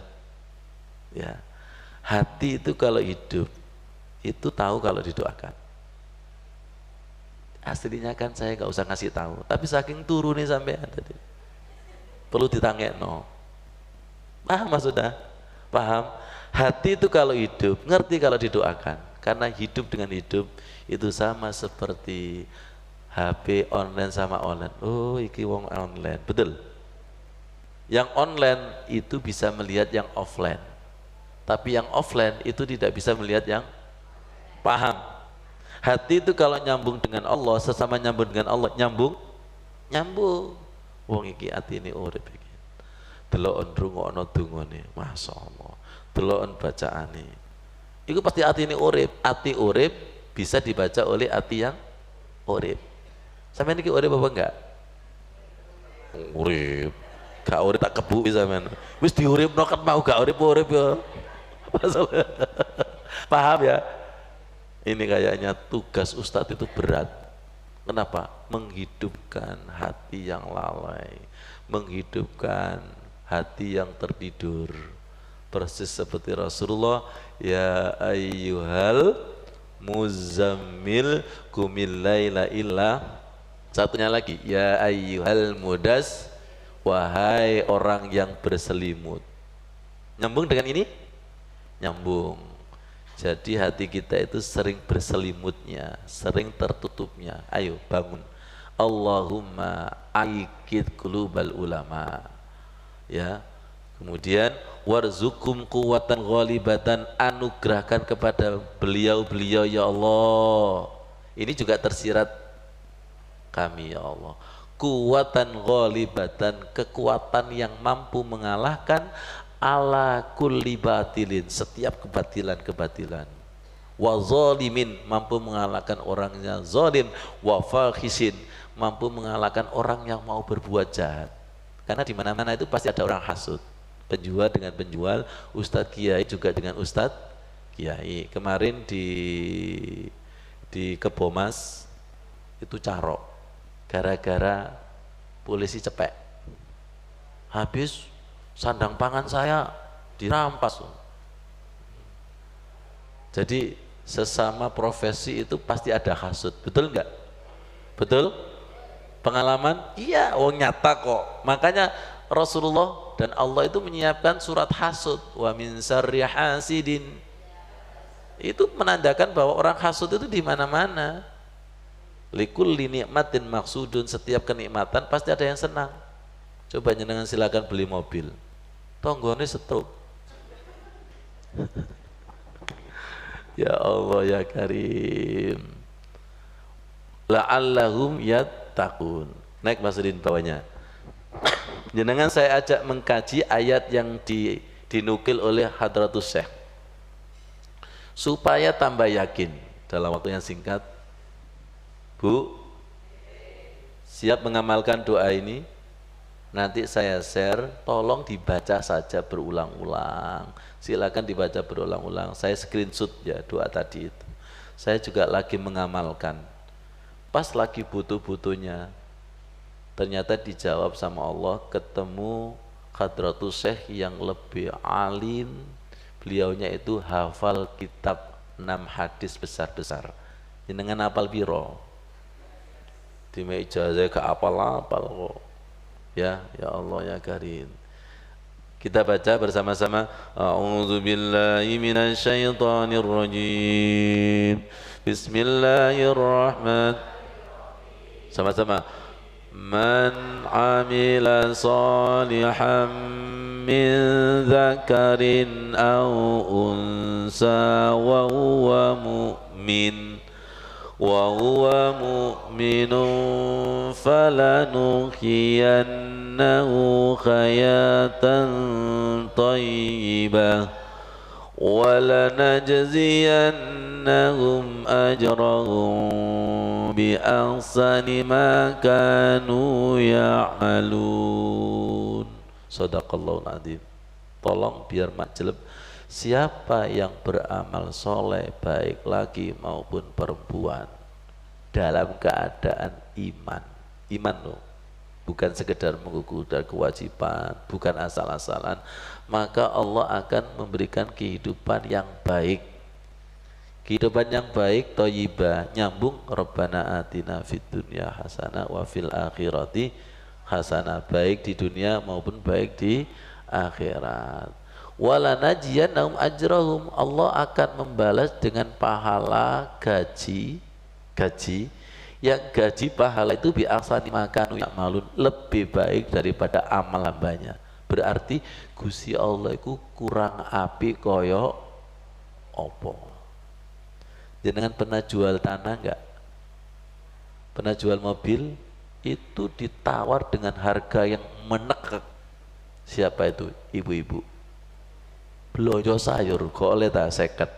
ya. Hati itu kalau hidup itu tahu kalau didoakan. Aslinya kan saya nggak usah ngasih tahu, tapi saking turu nih sampean tadi. Perlu ditangekno. Paham maksudnya? Paham? Hati itu kalau hidup, ngerti kalau didoakan. Karena hidup dengan hidup itu sama seperti HP online sama online. Oh, iki wong online. Betul. Yang online itu bisa melihat yang offline. Tapi yang offline itu tidak bisa melihat yang paham. Hati itu kalau nyambung dengan Allah, sesama nyambung dengan Allah, nyambung. Wong iki hati ini urip iki. Delokon rungokno dungane, masyaallah. Delokon bacaane. Iku pasti hati ini urip. Hati urip bisa dibaca oleh hati yang urip. Sampeyan iki urip apa enggak? Urip. Gak urip tak kebuki sampean. Wis diuripno kan mau gak urip ya. Masalah. Paham ya? Ini kayaknya tugas Ustadz itu berat. Kenapa? Menghidupkan hati yang lalai, menghidupkan hati yang tertidur. Persis seperti Rasulullah, ya ayyuhal muzammil qumil laila illa. Satunya lagi, ya ayyuhal mudas, wahai orang yang berselimut. Nyambung dengan ini? Nyambung. Jadi hati kita itu sering berselimutnya, sering tertutupnya. Ayo bangun. Allahumma aikid qulubal ulama. Ya. Kemudian warzukum quwwatan ghalibatan, anugerahkan kepada beliau-beliau ya Allah. Ini juga tersirat kami ya Allah. Kuwatan ghalibatan, kekuatan yang mampu mengalahkan ala kulli batilin, setiap kebatilan-kebatilan. Wa zalimin, mampu mengalahkan orangnya zalim. Wa fakhisin, mampu mengalahkan orang yang mau berbuat jahat. Karena di mana-mana itu pasti ada orang hasud. Penjual dengan penjual, ustadz kiai juga dengan ustadz kiai. Kemarin di Kebomas itu carok gara-gara polisi cepek. Habis sandang pangan saya dirampas. Jadi sesama profesi itu pasti ada hasud, betul enggak? Betul? Pengalaman? Iya, oh nyata kok. Makanya Rasulullah dan Allah itu menyiapkan surat hasud, wa min syarri hasidin. Itu menandakan bahwa orang hasud itu di mana-mana. Likulli nikmatin maksudun, setiap kenikmatan pasti ada yang senang. Coba jenengan silakan beli mobil, tonggone stroke. Ya Allah ya Karim. La'allahum yattaqun. Naik Masudin bawahnya. Jenengan saya ajak mengkaji ayat yang dinukil oleh Hadratus Syekh supaya tambah yakin. Dalam waktu yang singkat, Bu, siap mengamalkan doa ini? Nanti saya share, tolong dibaca saja berulang-ulang. Silakan dibaca berulang-ulang. Saya screenshot ya doa tadi itu. Saya juga lagi mengamalkan. Pas lagi butuh-butuhnya, ternyata dijawab sama Allah, ketemu Hadratus Syekh yang lebih alim. Beliaunya itu hafal kitab 6 hadis besar-besar. Jenengan hafal piro? Di ijazah ke apal-apal kok. Ya Allah ya Karim. Kita baca bersama-sama. A'udzubillahi minasyaitonirrajim. Bismillahirrahmanirrahim. Sama-sama. Man amila salihan min dzakarin aw unsa wa huwa mu'min falanuhyiyannahu hayatan thayyibah walanajziyannahum ajrahum bi ahsani ma kanu ya'malun. Shadaqallahul adzim. Tolong biar majleb, siapa yang beramal soleh baik laki maupun perempuan dalam keadaan iman loh, bukan sekedar menggugurkan kewajiban, bukan asal-asalan, maka Allah akan memberikan kehidupan yang baik, Kehidupan yang baik, thayyibah, nyambung Rabbana atina fid dunya hasanah wa fil akhirati hasanah, baik di dunia maupun baik di akhirat. Wala najiyannahum ajrahum, Allah akan membalas dengan pahala gaji yang gaji pahala itu bi ahsani ma kanu ya'malun, lebih baik daripada amal hambanya. Berarti Gusti Allah itu kurang api koyo opo. Jenengan pernah jual tanah enggak? Pernah jual mobil? Itu ditawar dengan harga yang menekek. Siapa itu? Ibu-ibu. Belanja sayur kok oleh tak seket.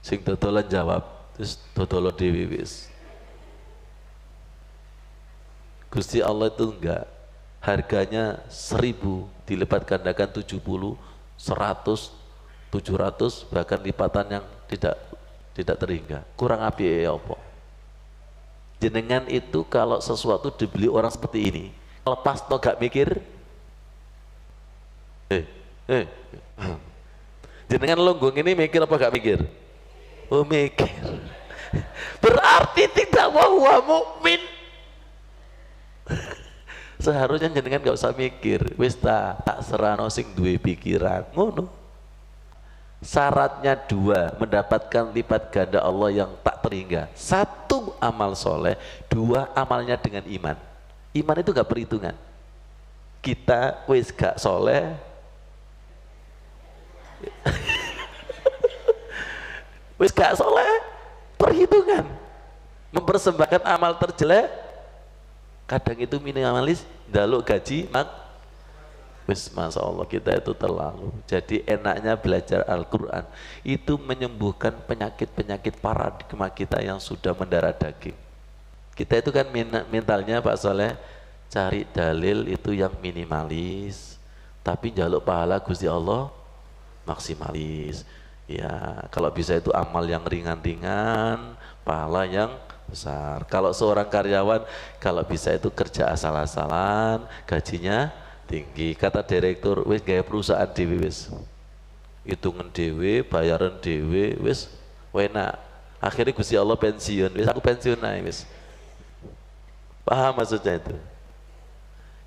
Sing dodolan jawab, terus dodolo dhewe wis. Gusti Allah itu enggak. Harganya 1000 dilipat gandakan 70, 100, 700, bahkan lipatan yang tidak terhingga. Kurang api ya apa? Jenengan itu kalau sesuatu dibeli orang seperti ini, lepas to gak mikir? Jenengan longgong ini mikir apa gak mikir? Oh mikir. Berarti tidak wa mukmin. Seharusnya jenengan gak usah mikir, wis tak serano sing duwe pikiran ngono. Syaratnya 2, mendapatkan lipat ganda Allah yang tak terhingga. 1 amal soleh, 2 amalnya dengan iman. Iman itu gak perhitungan. Kita wis gak soleh, wis gak soleh, perhitungan. Mempersembahkan amal terjelek, kadang itu minimalis, daluk gaji, wis masya Allah kita itu terlalu. Jadi enaknya belajar Al-Quran itu menyembuhkan penyakit-penyakit paradigma kita yang sudah mendarah daging. Kita itu kan mentalnya Pak Soleh cari dalil itu yang minimalis, tapi jaluk pahala Gusti Allah maksimalis. Ya kalau bisa itu amal yang ringan-ringan, pahala yang besar. Kalau seorang karyawan kalau bisa itu kerja asal-asalan, gajinya tinggi. Kata direktur, wis gaya perusahaan dhewe wis. Hitungan dhewe, bayaran dhewe, wis enak. Akhirnya Gusti Allah pensiun, wis aku pensiun ae wis. Paham maksudnya itu?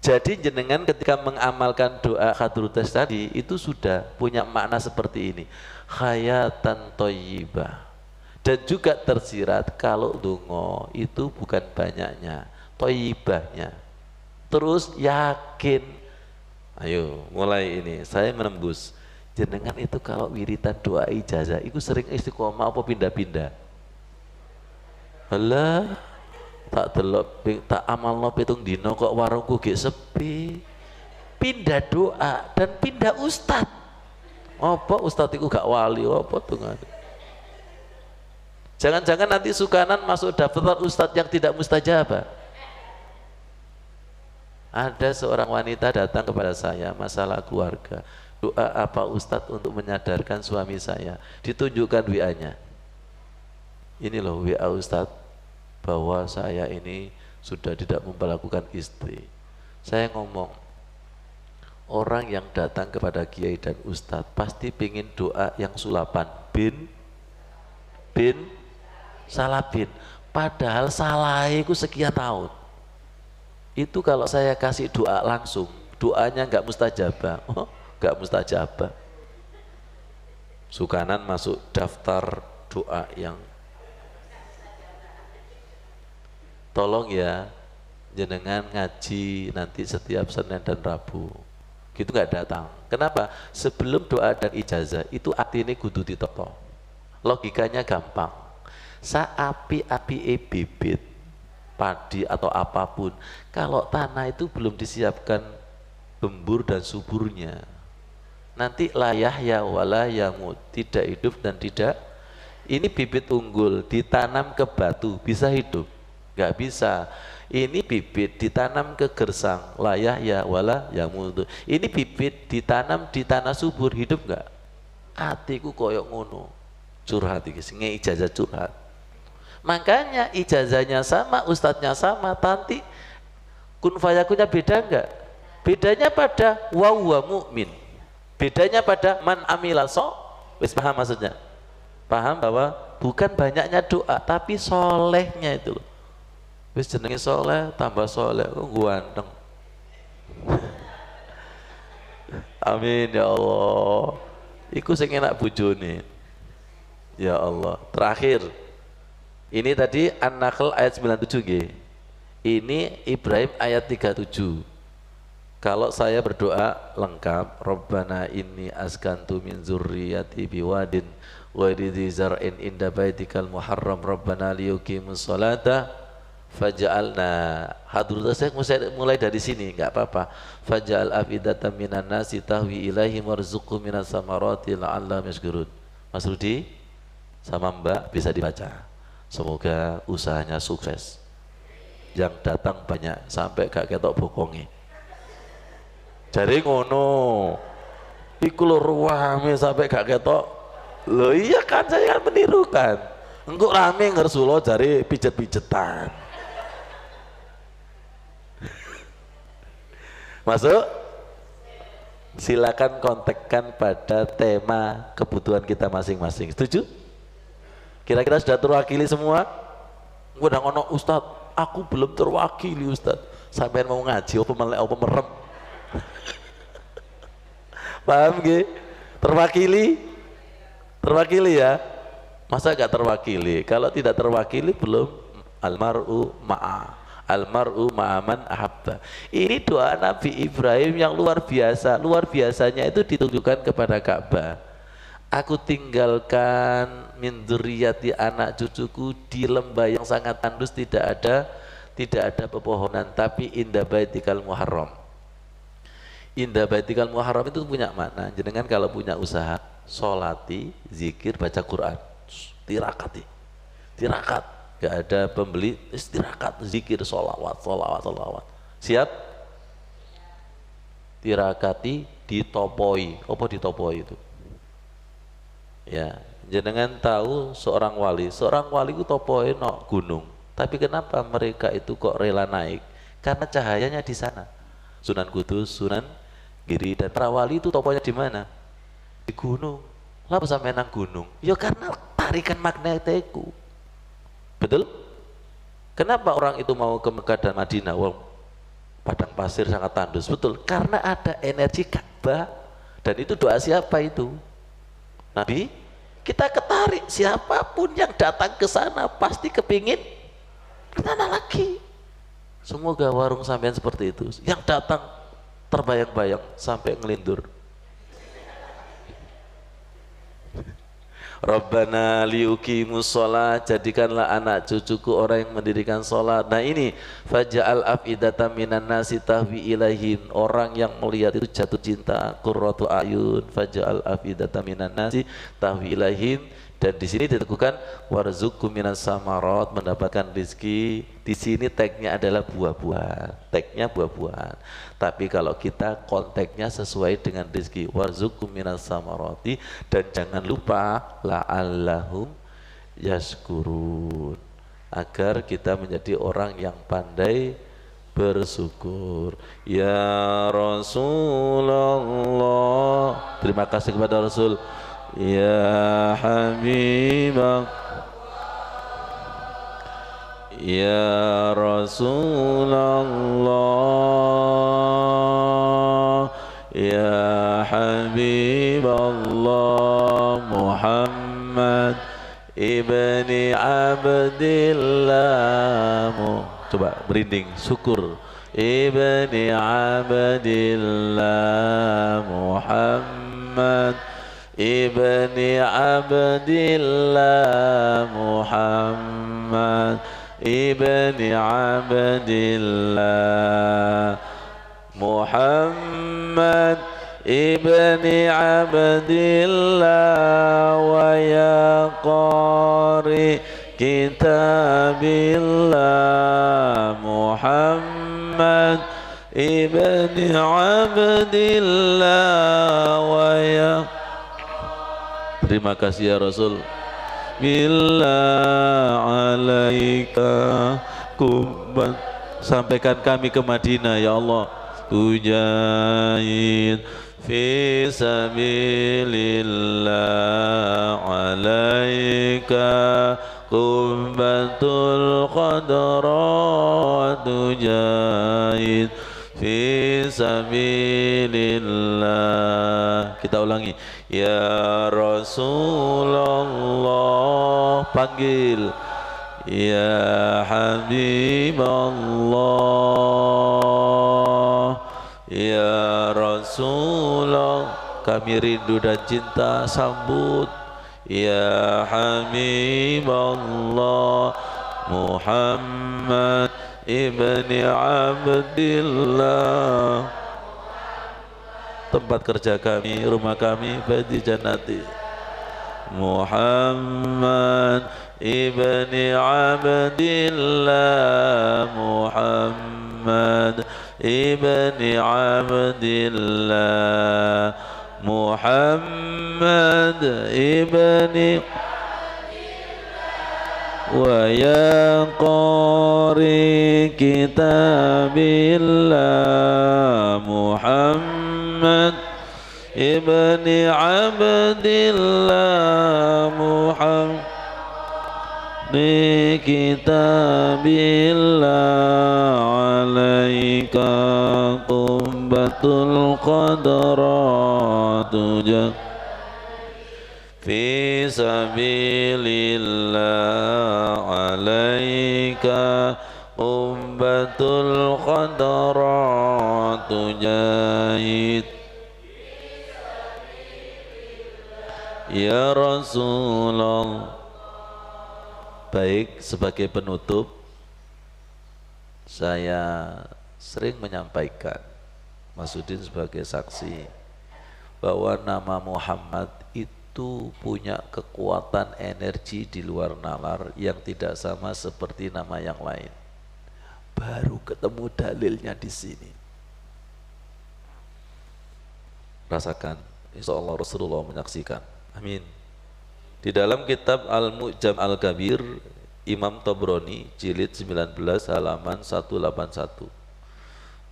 Jadi jenengan ketika mengamalkan doa hadrutas tadi itu sudah punya makna seperti ini. Hayatan thayyibah. Dan juga tersirat kalau dongo itu bukan banyaknya, thayyibahnya. Terus yakin. Ayo mulai ini saya menembus. Jenengan itu kalau wiritan doa ijazah itu sering istiqomah apa pindah-pindah? Alah tak delok tak amalno pitung dino kok warungku gek sepi. Pindah doa dan pindah ustad. Apa ustad itu gak wali apa tuh? Jangan-jangan nanti sukanan masuk daftar ustad yang tidak mustajabah. Ada seorang wanita datang kepada saya masalah keluarga, doa apa Ustadz untuk menyadarkan suami saya, ditunjukkan WA-nya. Ini loh WA Ustadz bahwa saya ini sudah tidak memperlakukan istri. Saya ngomong, orang yang datang kepada kiai dan Ustadz pasti pingin doa yang sulapan, bin salah bin, padahal salah itu sekian tahun. Itu kalau saya kasih doa langsung, doanya nggak mustajabah. Oh, nggak mustajabah. Sukanan masuk daftar doa yang tolong ya jenengan ngaji nanti setiap Senin dan Rabu. Gitu nggak datang. Kenapa? Sebelum doa dan ijazah itu artinya kudu ditoto. Logikanya gampang. Saapi-api bibit padi atau apapun, kalau tanah itu belum disiapkan gembur dan suburnya, nanti layah ya wala yamut, tidak hidup dan tidak. Ini bibit unggul ditanam ke batu bisa hidup? Nggak bisa. Ini bibit ditanam ke gersang, layah ya wala yamut. Ini bibit ditanam di tanah subur, hidup nggak? Atiku koyok ngono, curhat iki sing ijazah curhat. Makanya ijazahnya sama, ustadznya sama, nanti kun fayakunnya beda enggak? Bedanya pada wa huwa mu'min. Bedanya pada man amila so, wis paham maksudnya? Paham bahwa bukan banyaknya doa, tapi solehnya itu loh. Wis jenenge soleh, tambah soleh, kok ganteng. Amin ya Allah. Iku sing enak bojone. Ya Allah. Terakhir. Ini tadi An-Nahl ayat 97 nggih. Ini Ibrahim ayat 37. Kalau saya berdoa lengkap, Rabbana inni askantu min zurriyati biwadin ghairi dzi zar'in inda baitikal muharram Rabbana liyuqimus sholata faj'alna. Hadrul saya mulai dari sini, enggak apa-apa. Faj'al afidatan minan nasi tahwi ilaihim warzuqhum minas samarati la'allahum yashkurun. Mas Rudi sama Mbak bisa dibaca. Semoga usahanya sukses. Yang datang banyak sampai gak ketok bokonge. Jare ngono. Iku lho ruame sampai gak ketok. Loh iya kan, saya kan meniru kan. Engko rame ngersulo jare pijet-pijetan. Masuk? Silakan kontekkan pada tema kebutuhan kita masing-masing. Setuju? Kira-kira sudah terwakili semua? Udah ngono Ustadz, aku belum terwakili Ustadz. Sampai mau ngaji apa melek apa merem. Paham gak? Terwakili? Terwakili ya? Masa gak terwakili? Kalau tidak terwakili belum almar'u ma'aman ahabba. Ini doa Nabi Ibrahim yang luar biasa. Luar biasanya itu ditunjukkan kepada Ka'bah. Aku tinggalkan min dzurriyyati anak cucuku di lembah yang sangat tandus, tidak ada pepohonan, tapi inda baitikal muharram. Indah baitikal muharram itu punya makna. Jenengan kalau punya usaha, sholati, zikir, baca Quran, tirakati, tirakat. Gak ada pembeli, tirakat, zikir, sholawat. Siap? Tirakati, ditopoi. Apa ditopoi itu? Ya, jenengan tahu seorang wali itu topoi no gunung. Tapi kenapa mereka itu kok rela naik? Karena cahayanya di sana. Sunan Kudus, Sunan Giri, dan para wali itu toponya di mana? Di gunung. Lah sampai nang gunung? Ya karena tarikan magnetiku. Betul? Kenapa orang itu mau ke Mekah dan Madinah? Wong padang pasir sangat tandus. Betul, karena ada energi Ka'bah. Dan itu doa siapa itu? Nabi. Kita ketarik, siapapun yang datang ke sana pasti kepingin ke sana lagi. Semoga warung sampean seperti itu. Yang datang terbayang-bayang sampai ngelindur. Rabbana liyuqimus sholat, jadikanlah anak cucuku orang yang mendirikan sholat. Nah ini faja'al afidatan minan nasi tahwi ilaihim, orang yang melihat itu jatuh cinta, qurratu ayun, faja'al afidatan minan nasi tahwi ilaihim. Dan di sini diteguhkan warzuqhum minas samarat, mendapatkan rezeki. Di sini tagnya adalah buah-buahan, tagnya buah-buahan. Tapi kalau kita konteksnya sesuai dengan rezeki, warzuqhum minas samarati, dan jangan lupa la'allahum yashkurun, agar kita menjadi orang yang pandai bersyukur. Ya Rasulullah, terima kasih kepada Rasul. Ya Habibah, ya Rasulullah, ya Habiballah, Muhammad ibni Abdillah. Coba merinding, syukur. Ibni Abdillah, Muhammad ibni Abdillah, Muhammad ibni Abdillah, Muhammad ibni Abdillah, wa ya qari kitabillah, Muhammad ibni Abdillah, wa ya. Terima kasih ya Rasul. Billah alaika kubban, sampaikan kami ke Madinah ya Allah. Tujahid fi sabilillah alaika qubbatul qadra tujahid fi sabilillah. Kita ulangi, ya Rasulullah, panggil ya Habiballah, ya Rasulullah, kami rindu dan cinta, sambut ya Habiballah Muhammad ibni Abdillah. Tempat kerja kami, rumah kami, badi jannati. Muhammad ibni Abdillah, Muhammad ibni Abdillah, Muhammad ibni wa ya qari kitabillah, Muhammad ibni Abdillah, Muhammad bi kitabillah alaika qubbatul qadra tujah fi sabilillah alaika qubbatul qadra tujahid ya Rasulullah. Baik, sebagai penutup saya sering menyampaikan, Masudin sebagai saksi, bahwa nama Muhammad itu punya kekuatan energi di luar nalar yang tidak sama seperti nama yang lain. Baru ketemu dalilnya di sini. Rasakan, insya Allah Rasulullah menyaksikan. Amin. Di dalam kitab Al-Mu'jam Al-Kabir, Imam Tabrani jilid 19 halaman 181.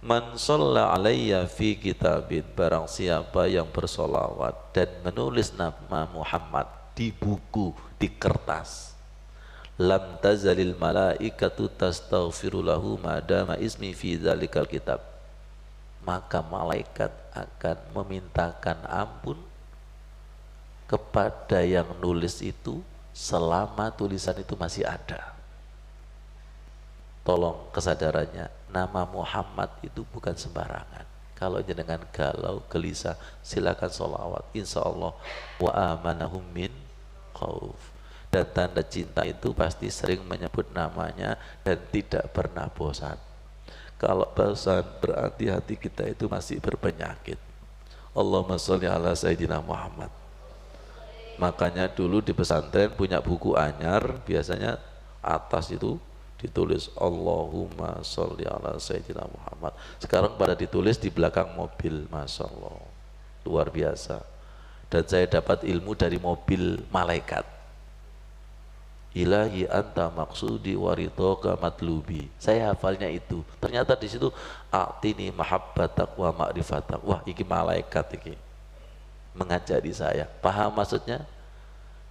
Man shalla alayya fi kitabin, barang siapa yang bersolawat dan menulis nama Muhammad di buku, di kertas, lam tazalil malaikatu tastaghfiru lahu madama ismi fi dzalikal kitab, maka malaikat akan memintakan ampun kepada yang nulis itu selama tulisan itu masih ada. Tolong kesadarannya, nama Muhammad itu bukan sembarangan. Kalau jenengan galau, gelisah, silakan sholawat. Insya Allah wa amanahum min khauf. Dan tanda cinta itu pasti sering menyebut namanya dan tidak pernah bosan. Kalau bosan berarti hati kita itu masih berpenyakit. Allahumma sholli ala Sayyidina Muhammad. Makanya dulu di pesantren punya buku anyar, biasanya atas itu ditulis Allahumma sholli ala Sayyidina Muhammad. Sekarang pada ditulis di belakang mobil, Masya Allah, luar biasa. Dan saya dapat ilmu dari mobil malaikat. Ilahi anta maksudi waridhoka matlubi. Saya hafalnya itu. Ternyata di situ atini mahabbatak wa ma'rifatak. Wah, iki malaikat iki mengajari saya. Paham maksudnya?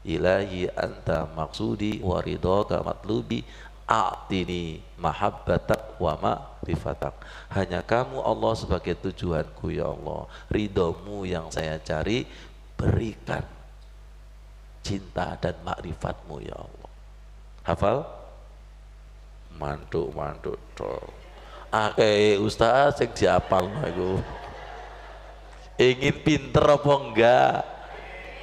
Ilahi anta maksudi waridhoka matlubi a'tini mahabbatak wa ma'rifatak. Hanya kamu Allah sebagai tujuanku ya Allah. Ridhomu yang saya cari, berikan cinta dan ma'rifatmu ya Allah. Hafal? Mantuk akeh ustaz yang diapal aku. Ingin pinter apa enggak?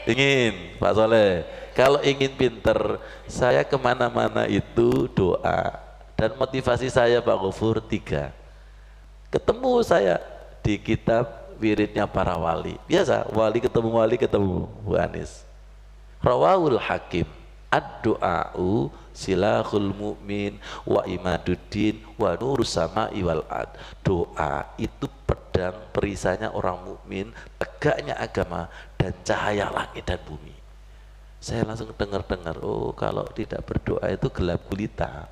Ingin, Pak Soleh. Kalau ingin pinter, saya kemana-mana itu doa. Dan motivasi saya Pak Gofur 3. Ketemu saya di kitab wiridnya para wali. Biasa, wali ketemu Bu Anis. Rawahul Hakim, ad-du'a'u silahul mu'min wa imaduddin wa nurus sama'i wal ad. Doa itu pedang perisainya orang mukmin, tegaknya agama dan cahaya langit dan bumi. Saya langsung dengar, oh kalau tidak berdoa itu gelap gulita.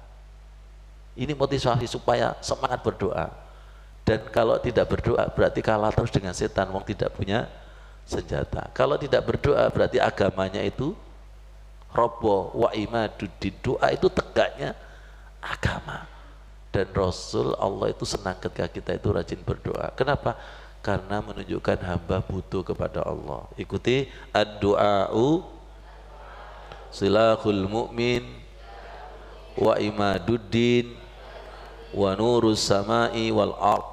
Ini motivasi supaya semangat berdoa. Dan kalau tidak berdoa berarti kalah terus dengan setan, wong tidak punya senjata. Kalau tidak berdoa berarti agamanya itu roboh. Wa imaduddin, doa itu tegaknya agama. Dan Rasul Allah itu senang ketika kita itu rajin berdoa. Kenapa? Karena menunjukkan hamba butuh kepada Allah. Ikuti ad-du'a'u silahul mu'min wa imaduddin wa nurus samai wal ard,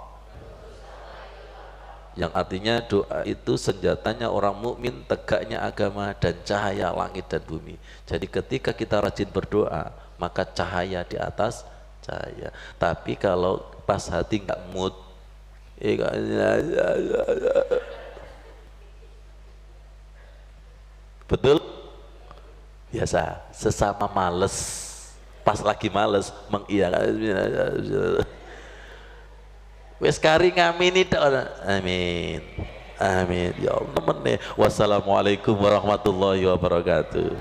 yang artinya doa itu senjatanya orang mukmin, tegaknya agama, dan cahaya langit dan bumi. Jadi ketika kita rajin berdoa maka cahaya di atas cahaya. Tapi kalau pas hati nggak mood, betul, biasa sesama males, pas lagi males mengiyakan, wes kari ngamini tok. Amin, amin ya Allah. Wassalamualaikum warahmatullahi wabarakatuh.